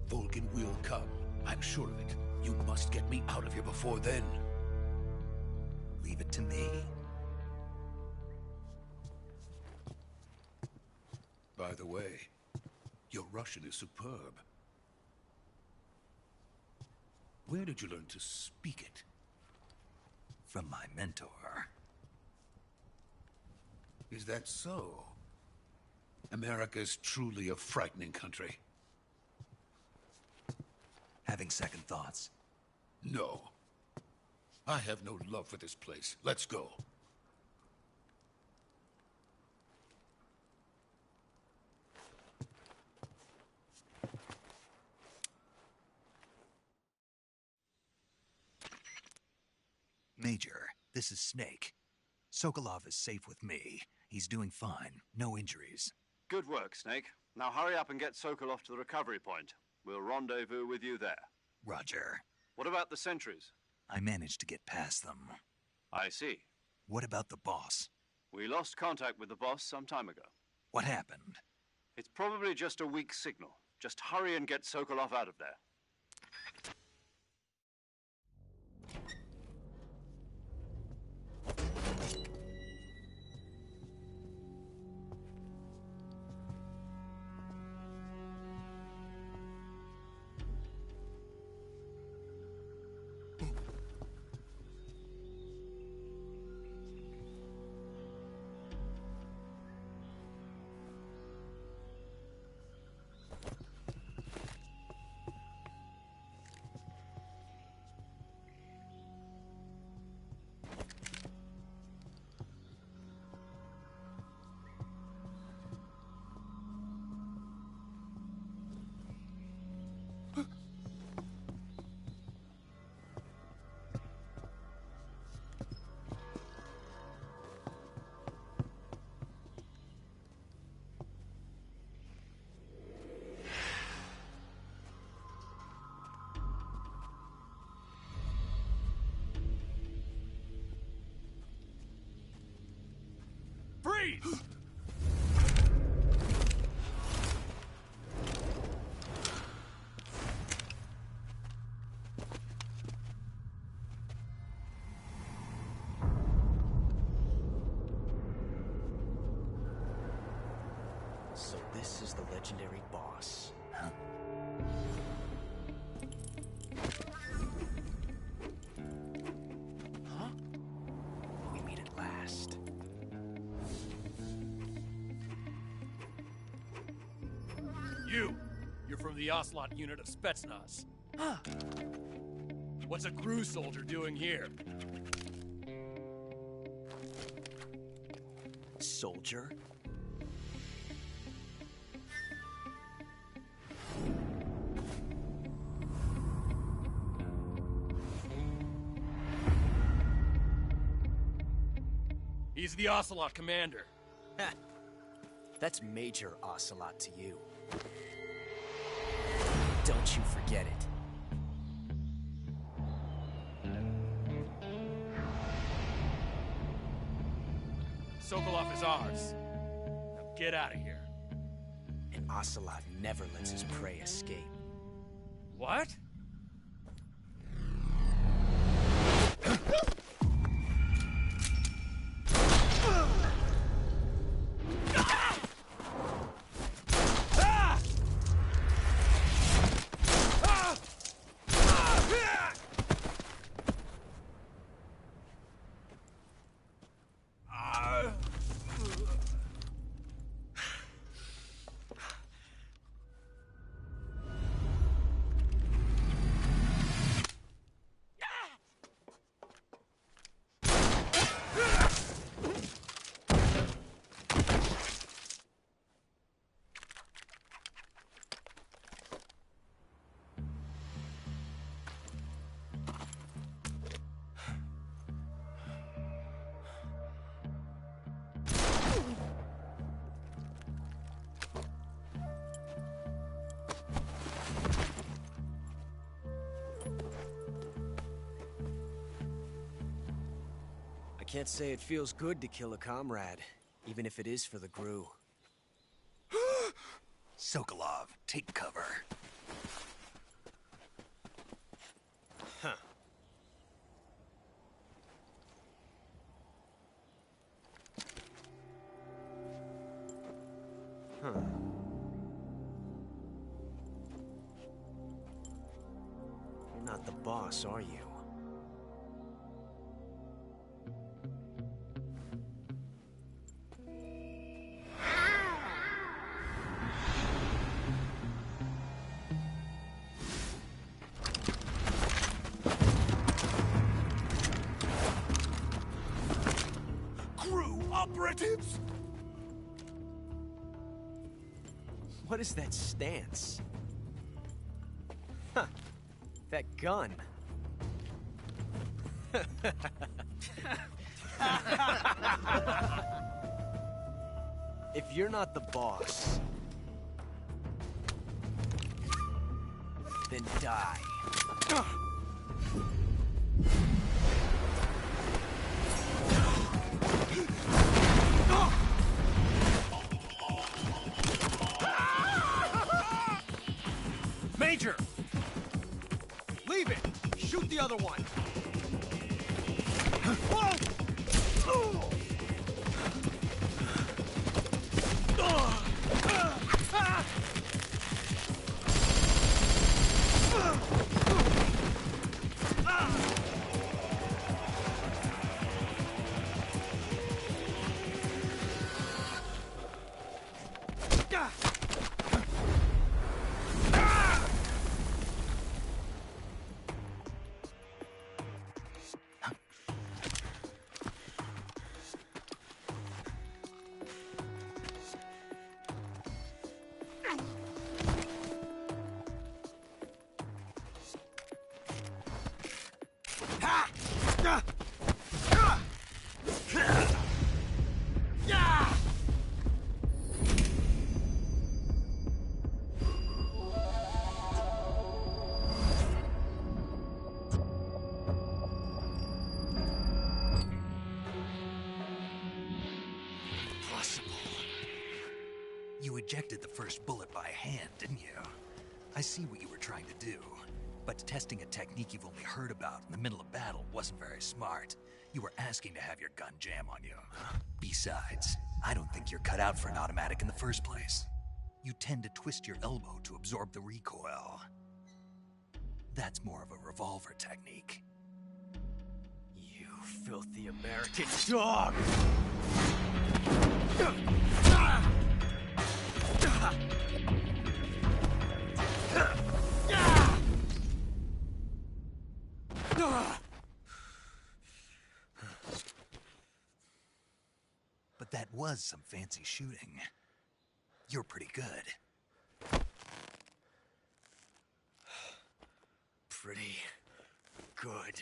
Vulcan will come. I'm sure of it. You must get me out of here before then. Leave it to me. By the way, your Russian is superb. Where did you learn to speak it? From my mentor. Is that so? America's truly a frightening country. Having second thoughts? No. I have no love for this place. Let's go. Major, this is Snake. Sokolov is safe with me. He's doing fine. No injuries. Good work, Snake. Now hurry up and get Sokolov to the recovery point. We'll rendezvous with you there. Roger. What about the sentries? I managed to get past them. I see. What about the boss? We lost contact with the boss some time ago. What happened? It's probably just a weak signal. Just hurry and get Sokolov out of there. Freeze! So this is the legendary boss. Huh? Huh? We meet at last. You're from the Ocelot unit of Spetsnaz. Huh. What's a crew soldier doing here? Soldier? He's the Ocelot commander. Ha! That's Major Ocelot to you. Don't you forget it. Sokolov is ours. Now get out of here. And Ocelot never lets his prey escape. What? Can't say it feels good to kill a comrade, even if it is for the GRU. Sokolov, take cover. Huh. Huh. You're not the boss, are you? GRU operatives! What is that stance? Huh. That gun. If you're not the boss, then die. Major! Leave it! Shoot the other one! Whoa! You ejected the first bullet by hand, didn't you? I see what you were trying to do. But testing a technique you've only heard about in the middle of battle wasn't very smart. You were asking to have your gun jam on you. Besides, I don't think you're cut out for an automatic in the first place. You tend to twist your elbow to absorb the recoil. That's more of a revolver technique. You filthy American dog! But that was some fancy shooting. You're pretty good. Pretty good.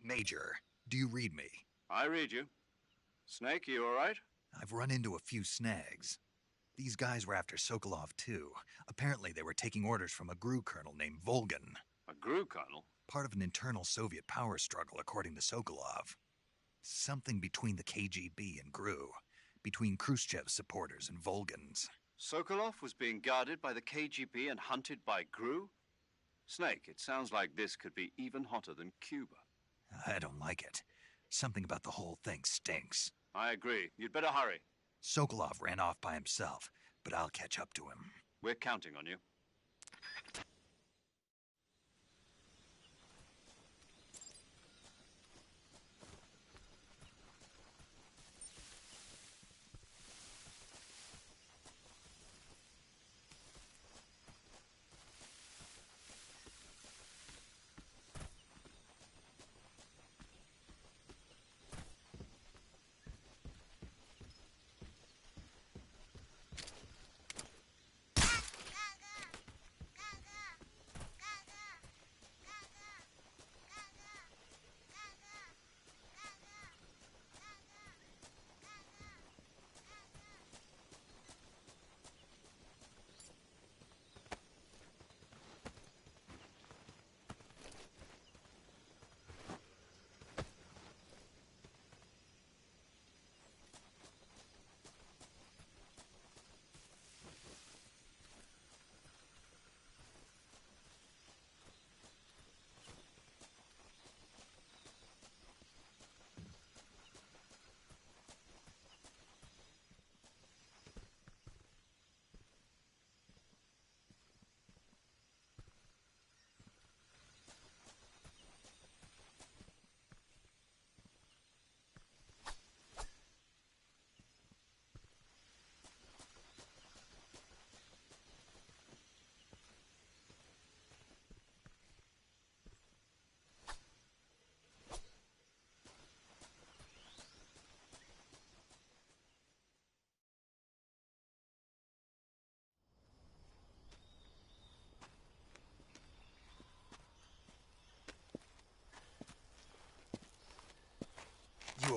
Major, do you read me? I read you. Snake, you all right? I've run into a few snags. These guys were after Sokolov too. Apparently they were taking orders from a GRU colonel named Volgan. A GRU colonel? Part of an internal Soviet power struggle, according to Sokolov. Something between the KGB and GRU. Between Khrushchev's supporters and Volgan's. Sokolov was being guarded by the KGB and hunted by GRU? Snake, it sounds like this could be even hotter than Cuba. I don't like it. Something about the whole thing stinks. I agree. You'd better hurry. Sokolov ran off by himself, but I'll catch up to him. We're counting on you.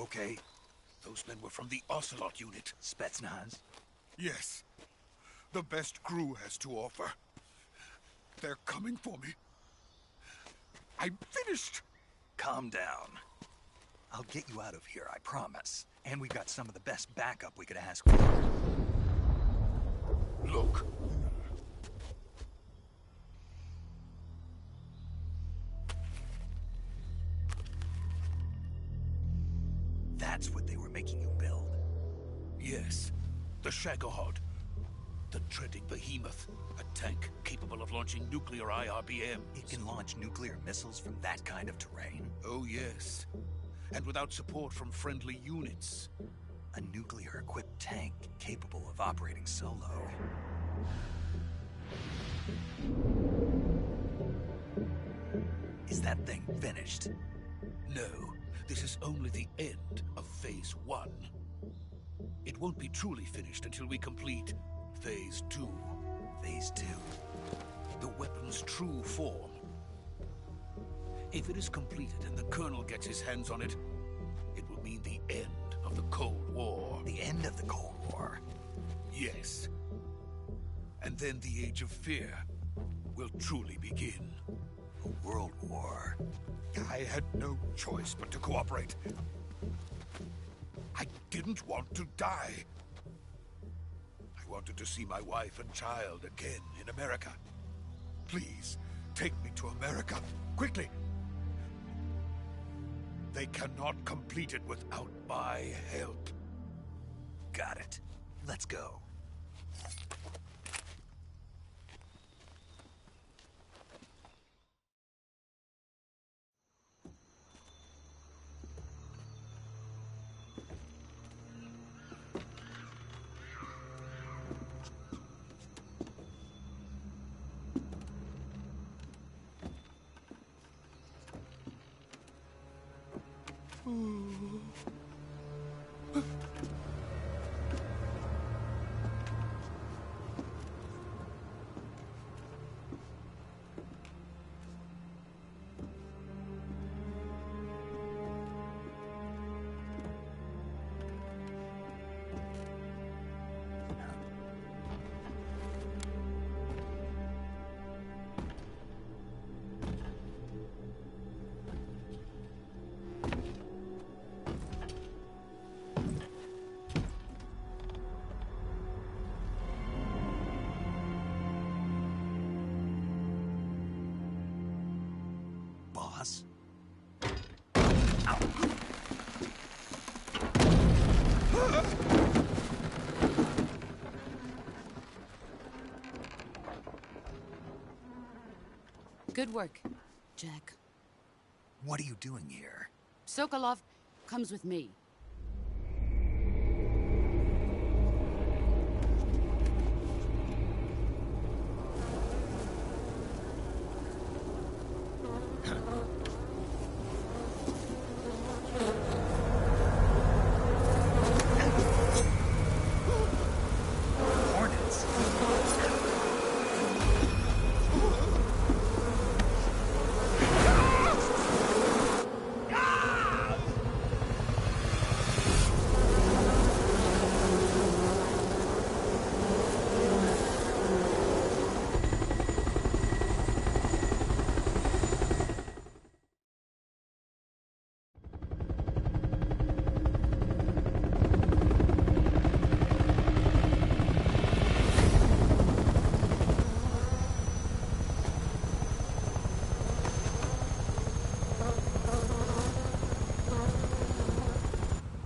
okay? Those men were from the Ocelot unit. Spetsnaz? Yes. The best crew has to offer. They're coming for me. I'm finished. Calm down. I'll get you out of here, I promise. And we've got some of the best backup we could ask for. Look. That's what they were making you build? Yes. The Shagohod. The treading behemoth. A tank capable of launching nuclear IRBMs. It can launch nuclear missiles from that kind of terrain? Oh, yes. And without support from friendly units. A nuclear-equipped tank capable of operating solo. Is that thing finished? No. This is only the end of Phase 1. It won't be truly finished until we complete Phase 2. Phase 2? The weapon's true form. If it is completed and the Colonel gets his hands on it, it will mean the end of the Cold War. The end of the Cold War? Yes. And then the Age of Fear will truly begin. A world war? I had no choice but to cooperate. I didn't want to die. I wanted to see my wife and child again in America. Please, take me to America, quickly. They cannot complete it without my help. Got it. Let's go. Boss? Good work, Jack. What are you doing here? Sokolov comes with me.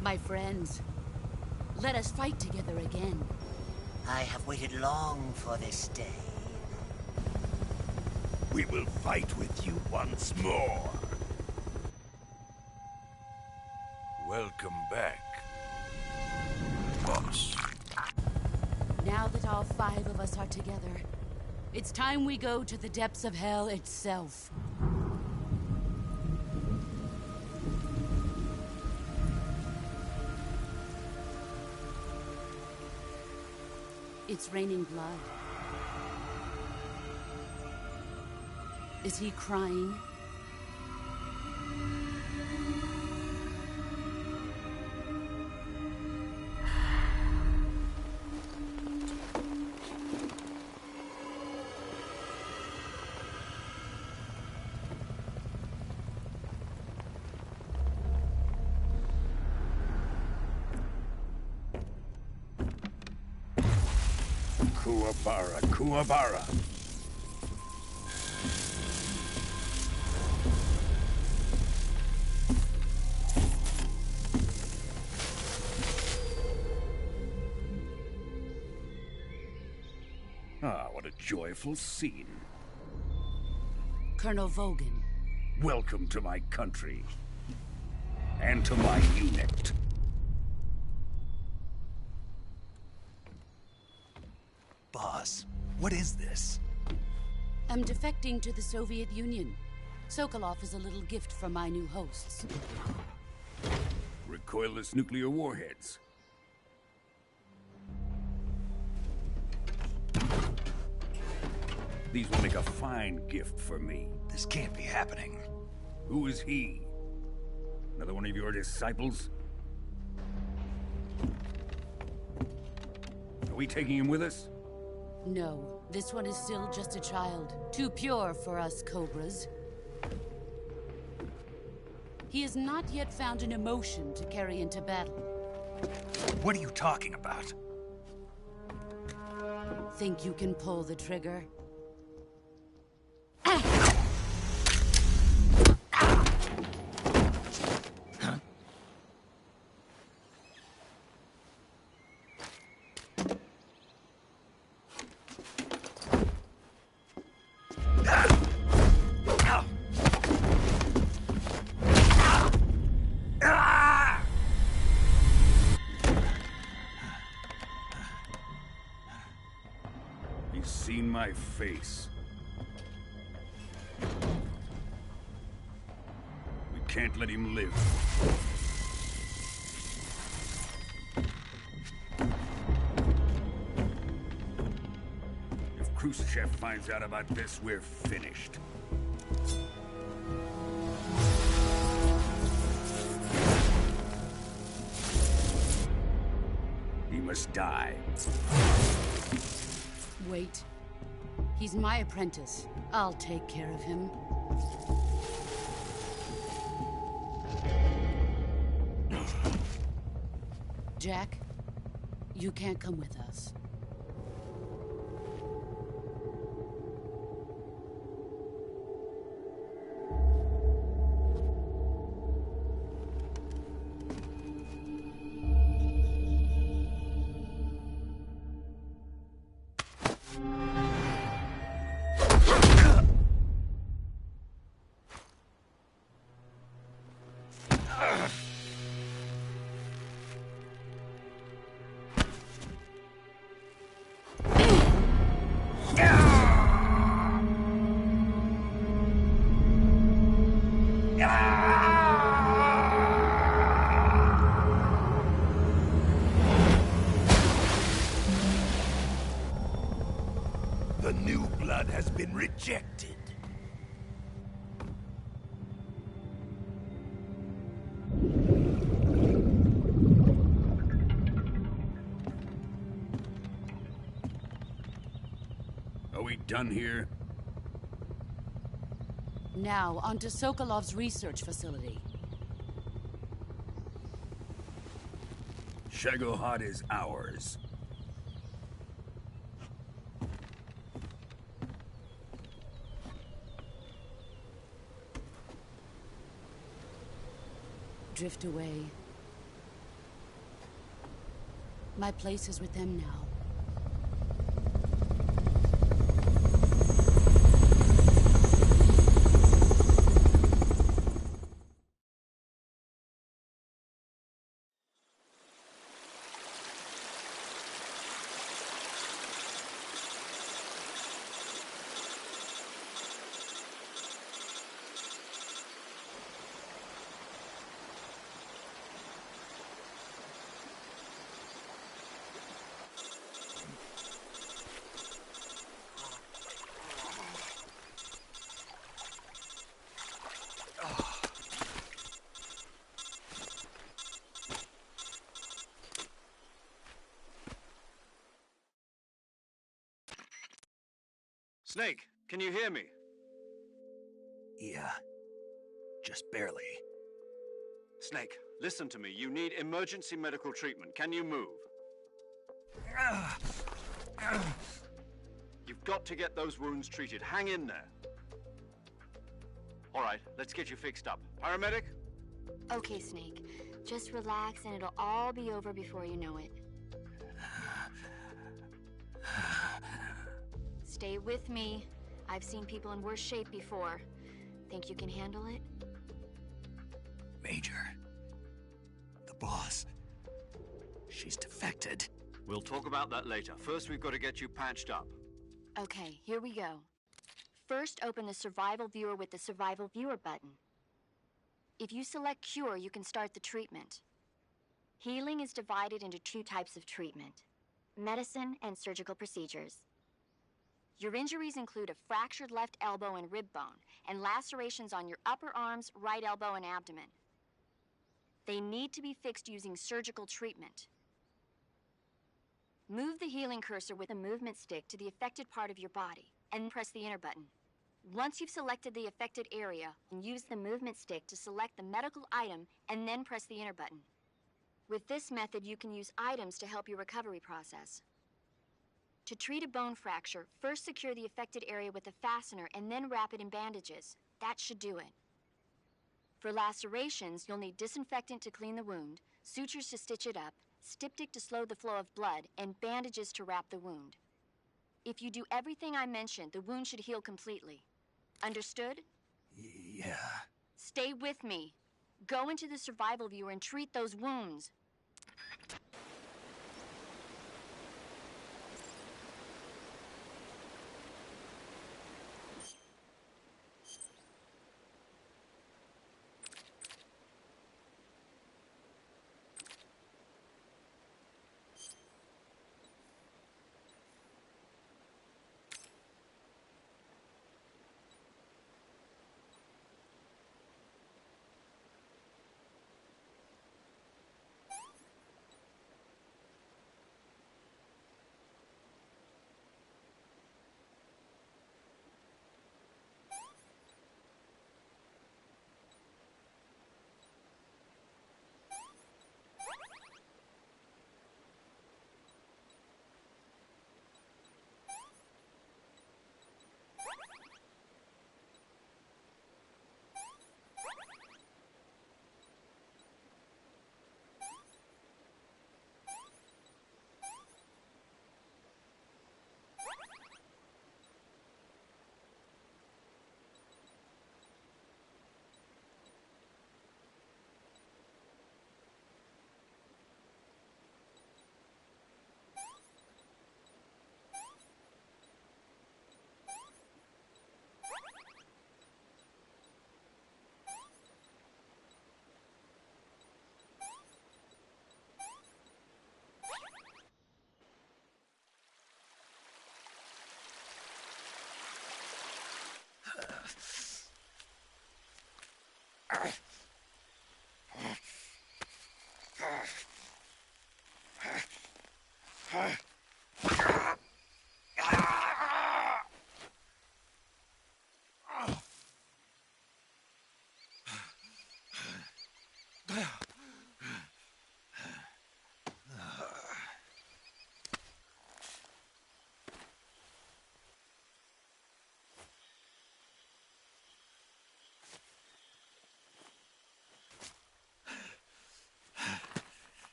My friends, let us fight together again. I have waited long for this day. We will fight with you once more. Welcome back, boss. Now that all 5 of us are together, it's time we go to the depths of hell itself. It's raining blood. Is he crying? Kuwabara, Kuwabara. Ah, what a joyful scene. Colonel Vogan. Welcome to my country. And to my unit. Boss, what is this? I'm defecting to the Soviet Union. Sokolov is a little gift from my new hosts. Recoilless nuclear warheads. These will make a fine gift for me. This can't be happening. Who is he? Another one of your disciples? Are we taking him with us? No, this one is still just a child. Too pure for us Cobras. He has not yet found an emotion to carry into battle. What are you talking about? Think you can pull the trigger? He's seen my face. We can't let him live. If Khrushchev finds out about this, we're finished. He must die. Wait. He's my apprentice. I'll take care of him. Jack, you can't come with us. The new blood has been rejected. Are we done here? Now, onto Sokolov's research facility. Shagohod is ours. Drift away. My place is with them now. Snake, can you hear me? Yeah. Just barely. Snake, listen to me. You need emergency medical treatment. Can you move? You've got to get those wounds treated. Hang in there. All right, let's get you fixed up. Paramedic? Okay, Snake. Just relax and it'll all be over before you know it. Stay with me. I've seen people in worse shape before. Think you can handle it? Major. The boss. She's defected. We'll talk about that later. First, we've got to get you patched up. Okay, here we go. First, open the Survival Viewer with the Survival Viewer button. If you select Cure, you can start the treatment. Healing is divided into 2 types of treatment: medicine and surgical procedures. Your injuries include a fractured left elbow and rib bone, and lacerations on your upper arms, right elbow, and abdomen. They need to be fixed using surgical treatment. Move the healing cursor with a movement stick to the affected part of your body, and press the enter button. Once you've selected the affected area, use the movement stick to select the medical item, and then press the enter button. With this method, you can use items to help your recovery process. To treat a bone fracture, first secure the affected area with a fastener and then wrap it in bandages. That should do it. For lacerations, you'll need disinfectant to clean the wound, sutures to stitch it up, styptic to slow the flow of blood, and bandages to wrap the wound. If you do everything I mentioned, the wound should heal completely. Understood? Yeah. Stay with me. Go into the Survival Viewer and treat those wounds.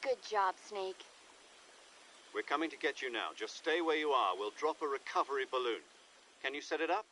Good job, Snake. We're coming to get you now. Just stay where you are. We'll drop a recovery balloon. Can you set it up?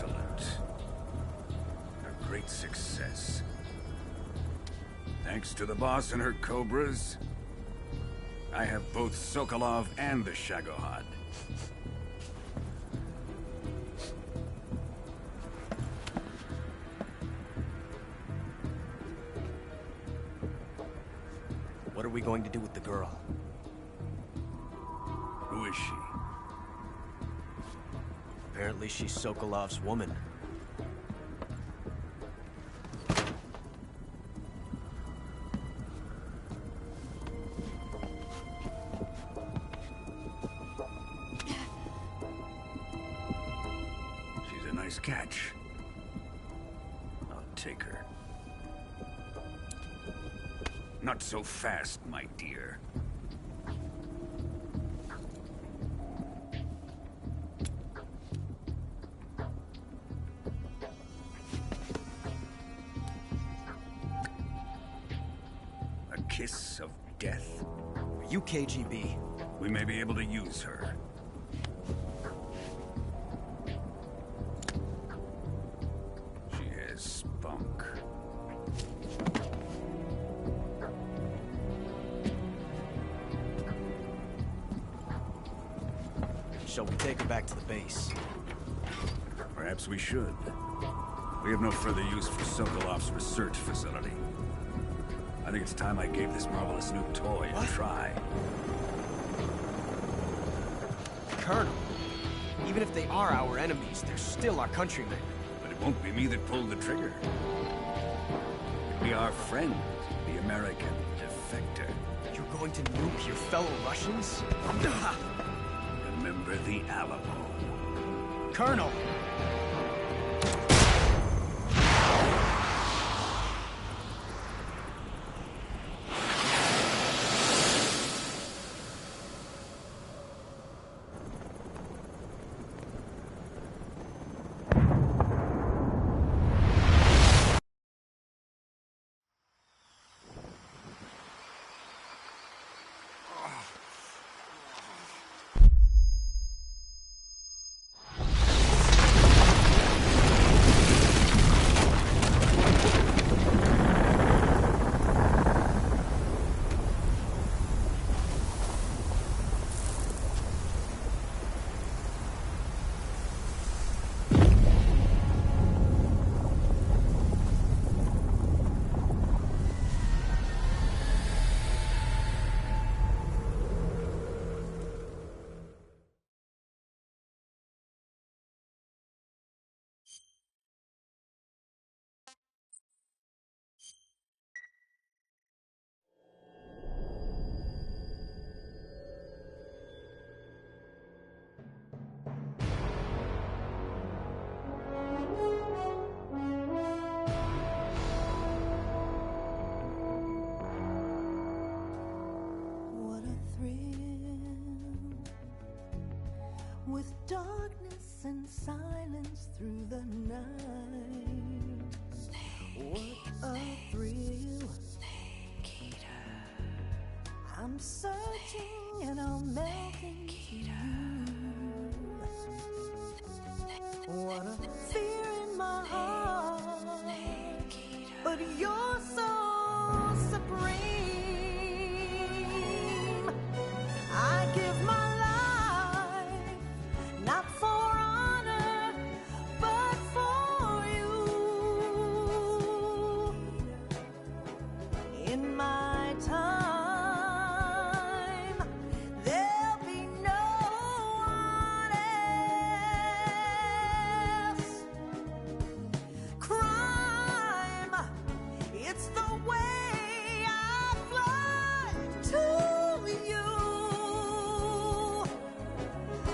Excellent. A great success. Thanks to the boss and her cobras, I have both Sokolov and the Shagohod. What are we going to do with the girl? Who is she? Apparently she's Sokolov's woman. She's a nice catch. I'll take her. Not so fast, my dear. A kiss of death? Are you KGB? We may be able to use her. She has spunk. Shall we take her back to the base? Perhaps we should. We have no further use for Sokolov's research facility. I think it's time I gave this marvelous new toy a try. Colonel, even if they are our enemies, they're still our countrymen. But it won't be me that pulled the trigger. It'll be our friend, the American defector. You're going to nuke your fellow Russians? Remember the Alamo. Colonel! With darkness and silence through the night. What a thrill. I'm searching and I'm melting to you. What a fear in my heart. But you're so supreme. I give my not for honor, but for you. In my time, there'll be no one else. Crime, it's the way I fly to you.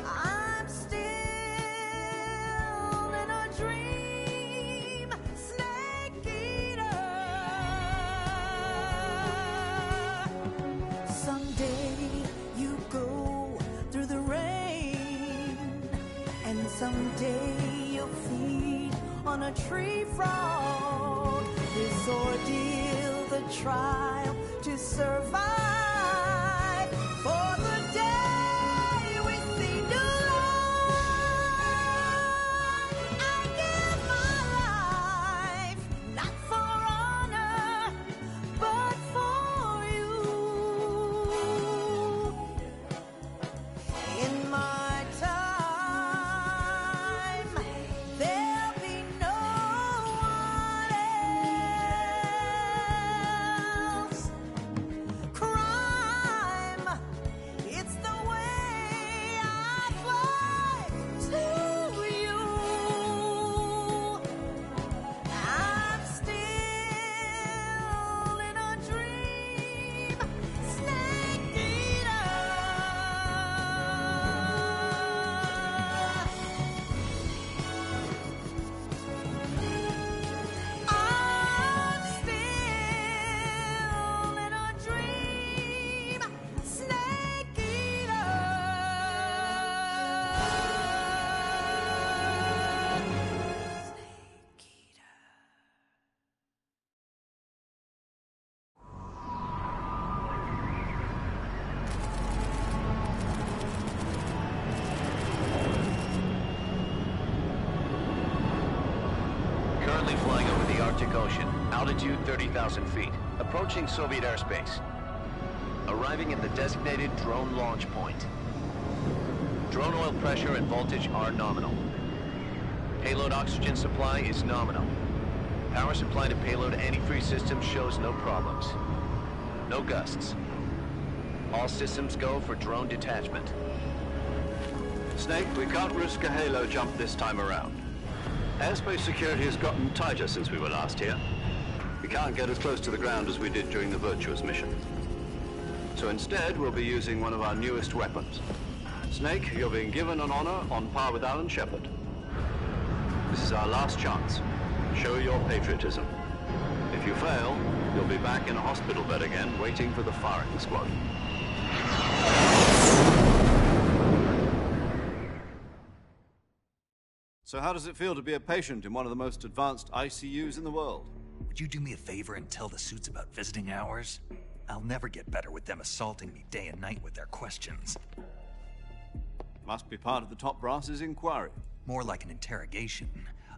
I'm still in a dream, snake eater. Someday you go through the rain, and someday you'll feed on a tree frog. This ordeal, the trial to survive for the day we see new life. I give Currently flying over the Arctic Ocean, altitude 30,000 feet, approaching Soviet airspace. Arriving at the designated drone launch point. Drone oil pressure and voltage are nominal. Payload oxygen supply is nominal. Power supply to payload antifreeze system shows no problems. No gusts. All systems go for drone detachment. Snake, we can't risk a halo jump this time around. Airspace security has gotten tighter since we were last here. We can't get as close to the ground as we did during the Virtuous mission. So instead, we'll be using one of our newest weapons. Snake, you're being given an honor on par with Alan Shepard. This is our last chance. Show your patriotism. If you fail, you'll be back in a hospital bed again, waiting for the firing squad. So how does it feel to be a patient in one of the most advanced ICUs in the world? Would you do me a favor and tell the suits about visiting hours? I'll never get better with them assaulting me day and night with their questions. Must be part of the top brass's inquiry. More like an interrogation.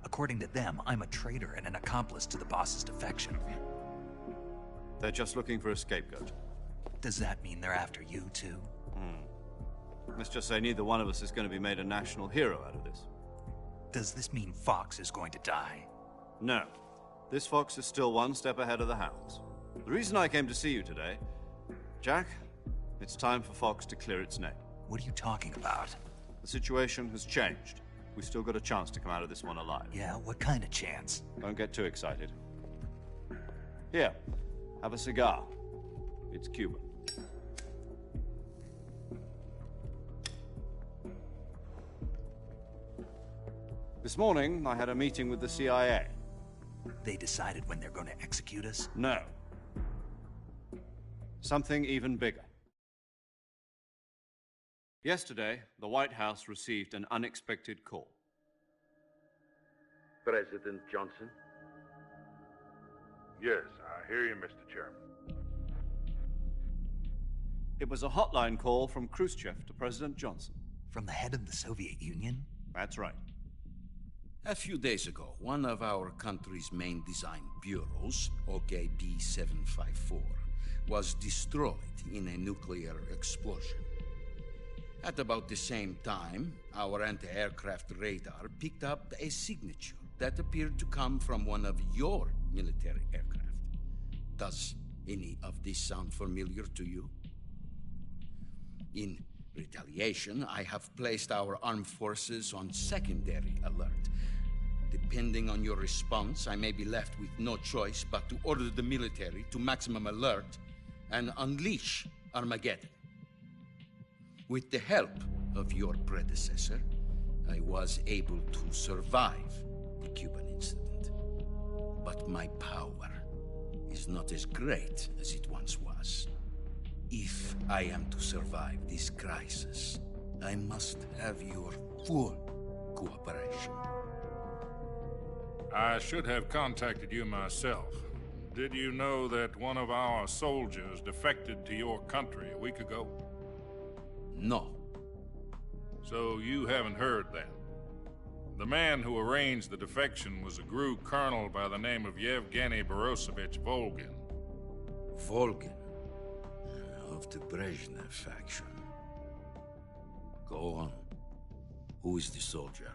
According to them, I'm a traitor and an accomplice to the boss's defection. They're just looking for a scapegoat. Does that mean they're after you, too? Let's just say neither one of us is going to be made a national hero out of this. Does this mean Fox is going to die? No. This Fox is still one step ahead of the Hounds. The reason I came to see you today... Jack, it's time for Fox to clear its name. What are you talking about? The situation has changed. We've still got a chance to come out of this one alive. Yeah, what kind of chance? Don't get too excited. Here, have a cigar. It's Cuban. This morning, I had a meeting with the CIA. They decided when they're going to execute us? No. Something even bigger. Yesterday, the White House received an unexpected call. President Johnson? Yes, I hear you, Mr. Chairman. It was a hotline call from Khrushchev to President Johnson. From the head of the Soviet Union? That's right. A few days ago, one of our country's main design bureaus, OKB 754, was destroyed in a nuclear explosion. At about the same time, our anti-aircraft radar picked up a signature that appeared to come from one of your military aircraft. Does any of this sound familiar to you? In retaliation, I have placed our armed forces on secondary alert. Depending on your response, I may be left with no choice but to order the military to maximum alert and unleash Armageddon. With the help of your predecessor, I was able to survive the Cuban incident. But my power is not as great as it once was. If I am to survive this crisis, I must have your full cooperation. I should have contacted you myself. Did you know that one of our soldiers defected to your country a week ago? No. So you haven't heard then. The man who arranged the defection was a GRU colonel by the name of Yevgeny Borosovich Volgin. Volgin? Of the Brezhnev faction. Go on. Who is the soldier?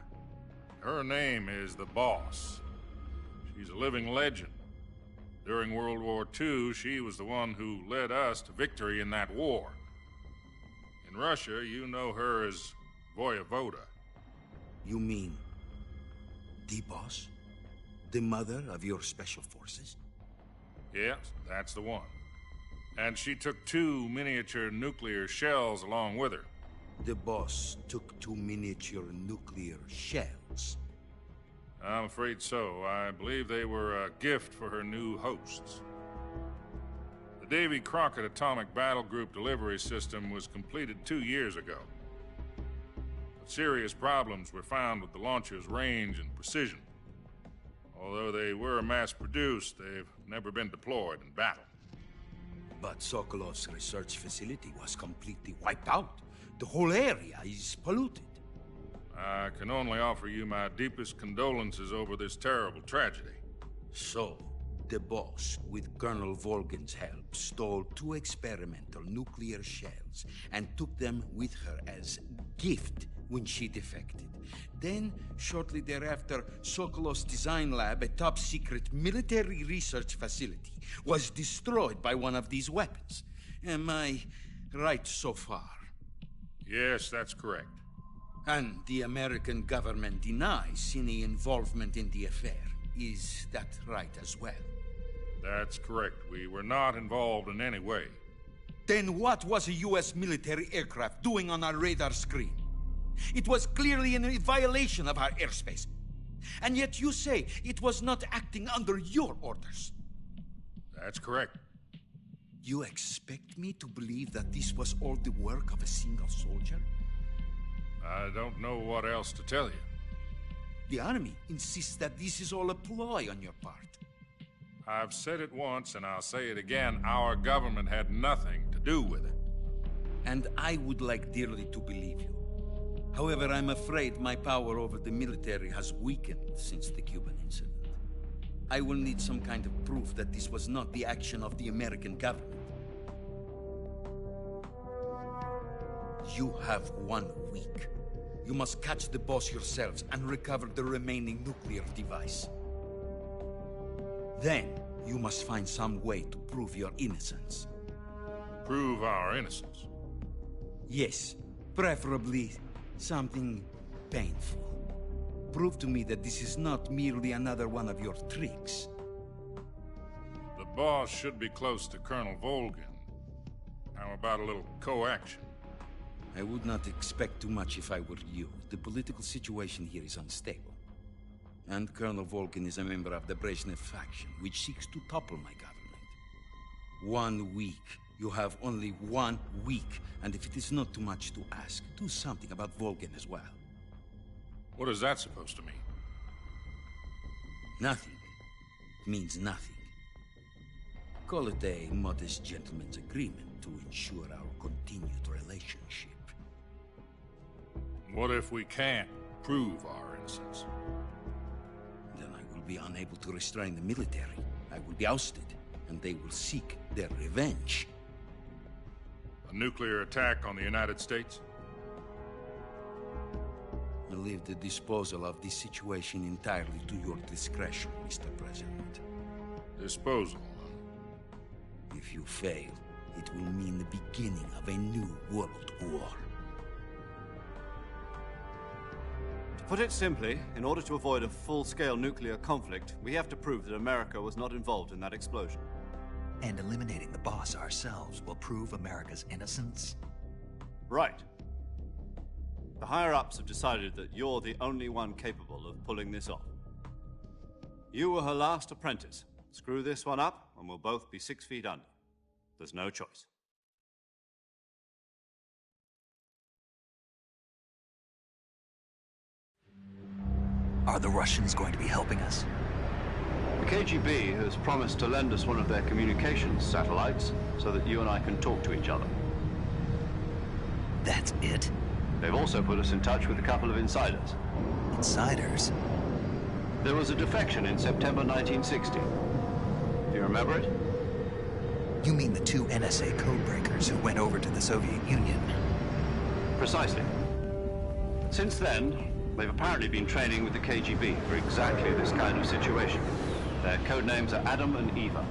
Her name is the Boss. She's a living legend. During World War II, she was the one who led us to victory in that war. In Russia, you know her as Voyevoda. You mean the Boss? The mother of your special forces? Yes, that's the one. And she took 2 miniature nuclear shells along with her. The Boss took 2 miniature nuclear shells? I'm afraid so. I believe they were a gift for her new hosts. The Davy Crockett Atomic Battle Group delivery system was completed 2 years ago. But serious problems were found with the launcher's range and precision. Although they were mass-produced, they've never been deployed in battle. But Sokolov's research facility was completely wiped out. The whole area is polluted. I can only offer you my deepest condolences over this terrible tragedy. So, the boss, with Colonel Volgin's help, stole 2 experimental nuclear shells and took them with her as gift when she defected. Then, shortly thereafter, Sokolov's design lab, a top-secret military research facility, was destroyed by one of these weapons. Am I right so far? Yes, that's correct. And the American government denies any involvement in the affair. Is that right as well? That's correct. We were not involved in any way. Then what was a U.S. military aircraft doing on our radar screen? It was clearly in violation of our airspace. And yet you say it was not acting under your orders. That's correct. You expect me to believe that this was all the work of a single soldier? I don't know what else to tell you. The Army insists that this is all a ploy on your part. I've said it once, and I'll say it again. Our government had nothing to do with it. And I would like dearly to believe you. However, I'm afraid my power over the military has weakened since the Cuban incident. I will need some kind of proof that this was not the action of the American government. You have 1 week. You must catch the boss yourselves and recover the remaining nuclear device. Then, you must find some way to prove your innocence. Prove our innocence? Yes, preferably something painful. Prove to me that this is not merely another one of your tricks. The boss should be close to Colonel Volgin. How about a little co-action? I would not expect too much if I were you. The political situation here is unstable. And Colonel Volgin is a member of the Brezhnev faction, which seeks to topple my government. 1 week. You have only 1 week. And if it is not too much to ask, do something about Volgin as well. What is that supposed to mean? Nothing. It means nothing. Call it a modest gentleman's agreement to ensure our continued relationship. What if we can't prove our innocence? Then I will be unable to restrain the military. I will be ousted, and they will seek their revenge. A nuclear attack on the United States? I leave the disposal of this situation entirely to your discretion, Mr. President. Disposal? If you fail, it will mean the beginning of a new world war. To put it simply, in order to avoid a full-scale nuclear conflict, we have to prove that America was not involved in that explosion. And eliminating the boss ourselves will prove America's innocence? Right. The higher-ups have decided that you're the only one capable of pulling this off. You were her last apprentice. Screw this one up, and we'll both be 6 feet under. There's no choice. Are the Russians going to be helping us? The KGB has promised to lend us one of their communications satellites so that you and I can talk to each other. That's it? They've also put us in touch with a couple of insiders. Insiders? There was a defection in September 1960. Do you remember it? You mean the 2 NSA codebreakers who went over to the Soviet Union? Precisely. Since then, they've apparently been training with the KGB for exactly this kind of situation. Their code names are Adam and Eva.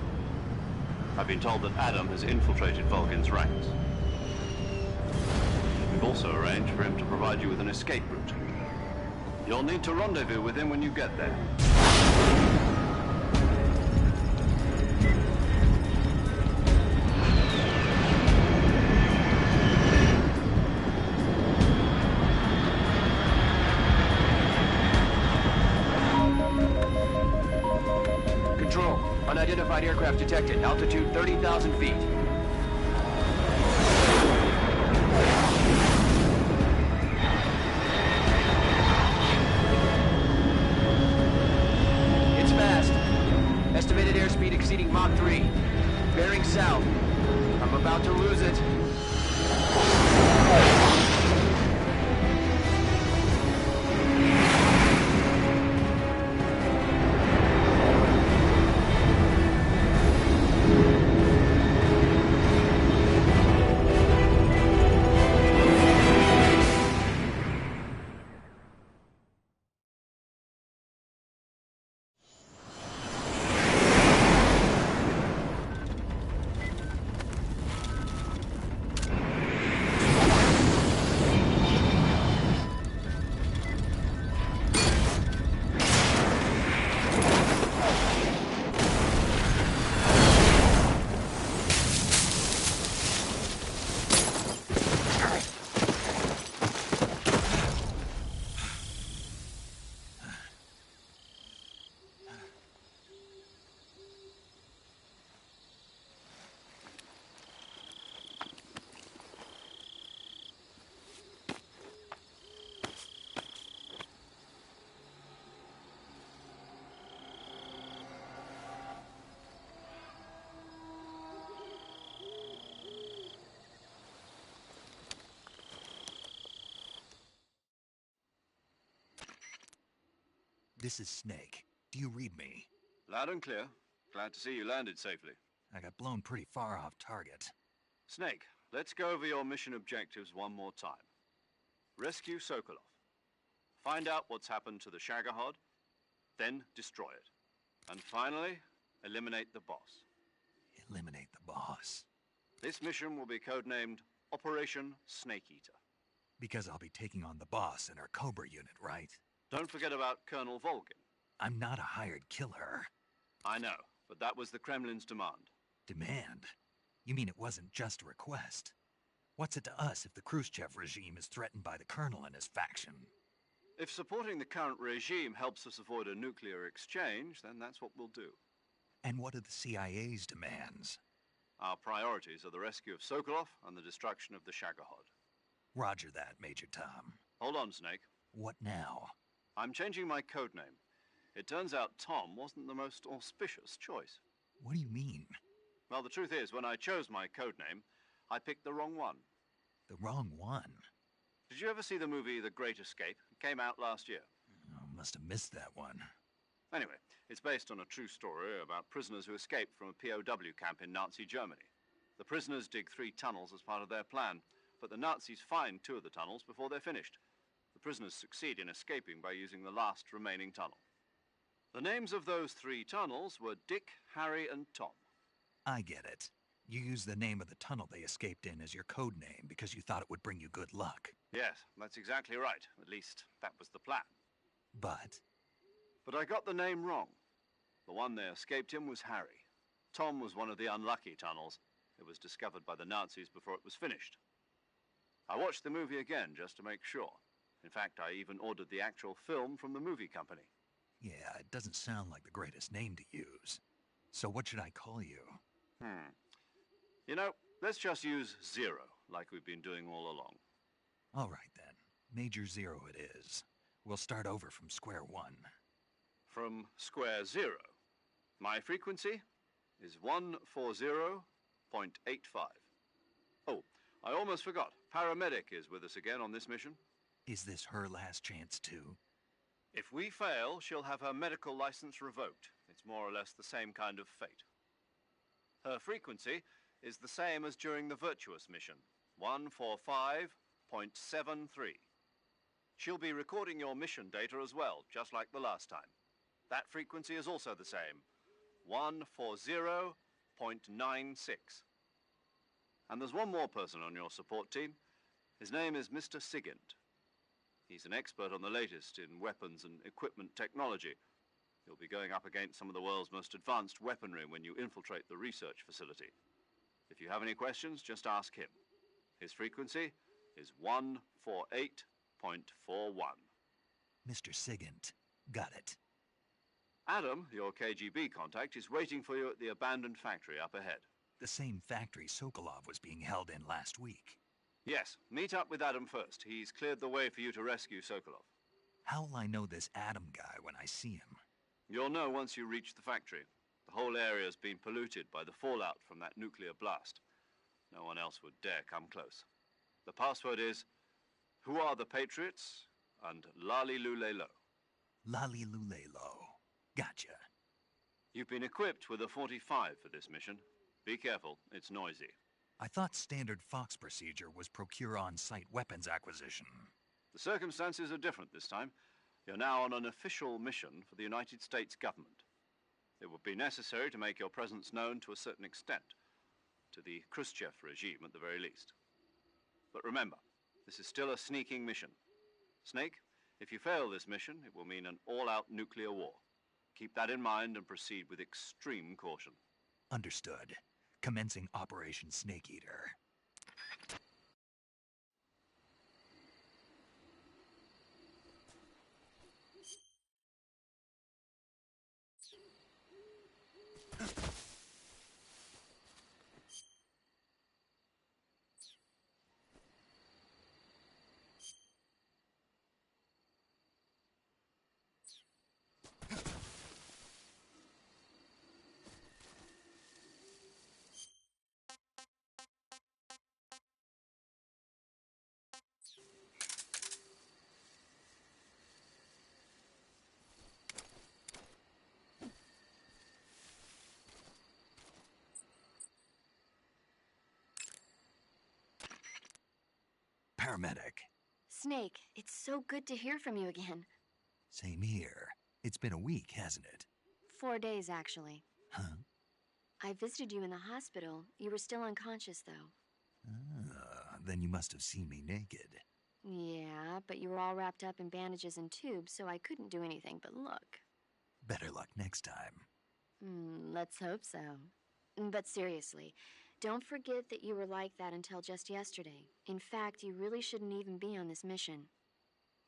I've been told that Adam has infiltrated Volgin's ranks. We've also arranged for him to provide you with an escape route. You'll need to rendezvous with him when you get there. Control, unidentified aircraft detected. Altitude 30,000 feet. It's fast. Estimated airspeed exceeding Mach 3. Bearing south. I'm about to lose it. This is Snake. Do you read me? Loud and clear. Glad to see you landed safely. I got blown pretty far off target. Snake, let's go over your mission objectives one more time. Rescue Sokolov. Find out what's happened to the Shagohod, then destroy it. And finally, eliminate the boss. Eliminate the boss. This mission will be codenamed Operation Snake Eater. Because I'll be taking on the boss in our Cobra unit, right? Don't forget about Colonel Volgin. I'm not a hired killer. I know, but that was the Kremlin's demand. Demand? You mean it wasn't just a request? What's it to us if the Khrushchev regime is threatened by the Colonel and his faction? If supporting the current regime helps us avoid a nuclear exchange, then that's what we'll do. And what are the CIA's demands? Our priorities are the rescue of Sokolov and the destruction of the Shagohod. Roger that, Major Tom. Hold on, Snake. What now? I'm changing my codename. It turns out Tom wasn't the most auspicious choice. What do you mean? Well, the truth is, when I chose my codename, I picked the wrong one. The wrong one? Did you ever see the movie The Great Escape? It came out last year. Oh, must have missed that one. Anyway, it's based on a true story about prisoners who escaped from a POW camp in Nazi Germany. The prisoners dig 3 tunnels as part of their plan, but the Nazis find 2 of the tunnels before they're finished. The prisoners succeed in escaping by using the last remaining tunnel. The names of those 3 tunnels were Dick, Harry, and Tom. I get it. You used the name of the tunnel they escaped in as your code name because you thought it would bring you good luck. Yes, that's exactly right. At least, that was the plan. But I got the name wrong. The one they escaped in was Harry. Tom was one of the unlucky tunnels. It was discovered by the Nazis before it was finished. I watched the movie again just to make sure. In fact, I even ordered the actual film from the movie company. yeah, it doesn't sound like the greatest name to use. So what should I call you? You know, let's just use Zero, like we've been doing all along. All right then. Major Zero it is. We'll start over from square one. From square 0. My frequency is 140.85. Oh, I almost forgot. Paramedic is with us again on this mission. Is this her last chance too? If we fail, she'll have her medical license revoked. It's more or less the same kind of fate. Her frequency is the same as during the Virtuous mission, 145.73. She'll be recording your mission data as well, just like the last time. That frequency is also the same, 140.96. And there's one more person on your support team. His name is Mr. Sigint. He's an expert on the latest in weapons and equipment technology. You'll be going up against some of the world's most advanced weaponry when you infiltrate the research facility. If you have any questions, just ask him. His frequency is 148.41. Mr. Sigint. Got it. Adam, your KGB contact, is waiting for you at the abandoned factory up ahead. The same factory Sokolov was being held in last week. Yes, meet up with Adam first. He's cleared the way for you to rescue Sokolov. How will I know this Adam guy when I see him? You'll know once you reach the factory. The whole area's been polluted by the fallout from that nuclear blast. No one else would dare come close. The password is, "Who are the Patriots?" and Lali Lulelo. Lali Lulelo. Gotcha. You've been equipped with a 45 for this mission. Be careful, it's noisy. I thought standard Fox procedure was procure on-site weapons acquisition. The circumstances are different this time. You're now on an official mission for the United States government. It would be necessary to make your presence known to a certain extent, to the Khrushchev regime at the very least. But remember, this is still a sneaking mission. Snake, if you fail this mission, it will mean an all-out nuclear war. Keep that in mind and proceed with extreme caution. Understood. Commencing Operation Snake Eater. paramedic. Snake, it's so good to hear from you again. Same here. It's been a week, hasn't it? 4 days, actually. Huh? I visited you in the hospital. You were still unconscious, though. Then you must have seen me naked. Yeah, but you were all wrapped up in bandages and tubes, so I couldn't do anything but look. Better luck next time. Let's hope so. But seriously, don't forget that you were like that until just yesterday. In fact, you really shouldn't even be on this mission.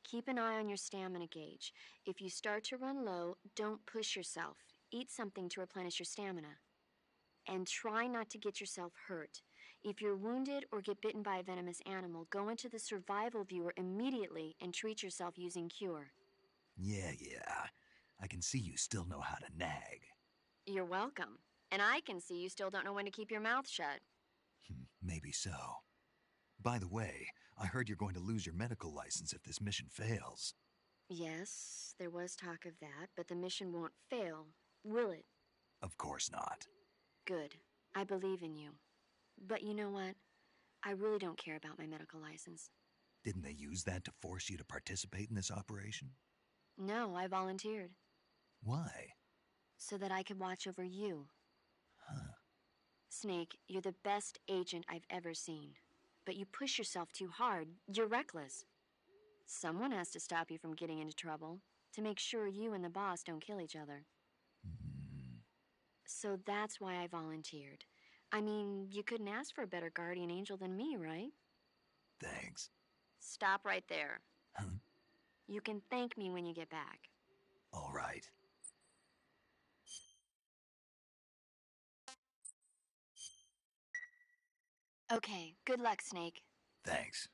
Keep an eye on your stamina gauge. If you start to run low, don't push yourself. Eat something to replenish your stamina. And try not to get yourself hurt. If you're wounded or get bitten by a venomous animal, go into the survival viewer immediately and treat yourself using Cure. Yeah. I can see you still know how to nag. You're welcome. And I can see you still don't know when to keep your mouth shut. Maybe so. By the way, I heard you're going to lose your medical license if this mission fails. Yes, there was talk of that, but the mission won't fail, will it? Of course not. Good. I believe in you. But you know what? I really don't care about my medical license. Didn't they use that to force you to participate in this operation? No, I volunteered. Why? So that I could watch over you. Huh. Snake, you're the best agent I've ever seen. But you push yourself too hard. You're reckless. Someone has to stop you from getting into trouble, to make sure you and the boss don't kill each other. So that's why I volunteered. I mean, you couldn't ask for a better guardian angel than me, right? Thanks. Stop right there. Huh? You can thank me when you get back. All right. Okay, good luck, Snake. Thanks.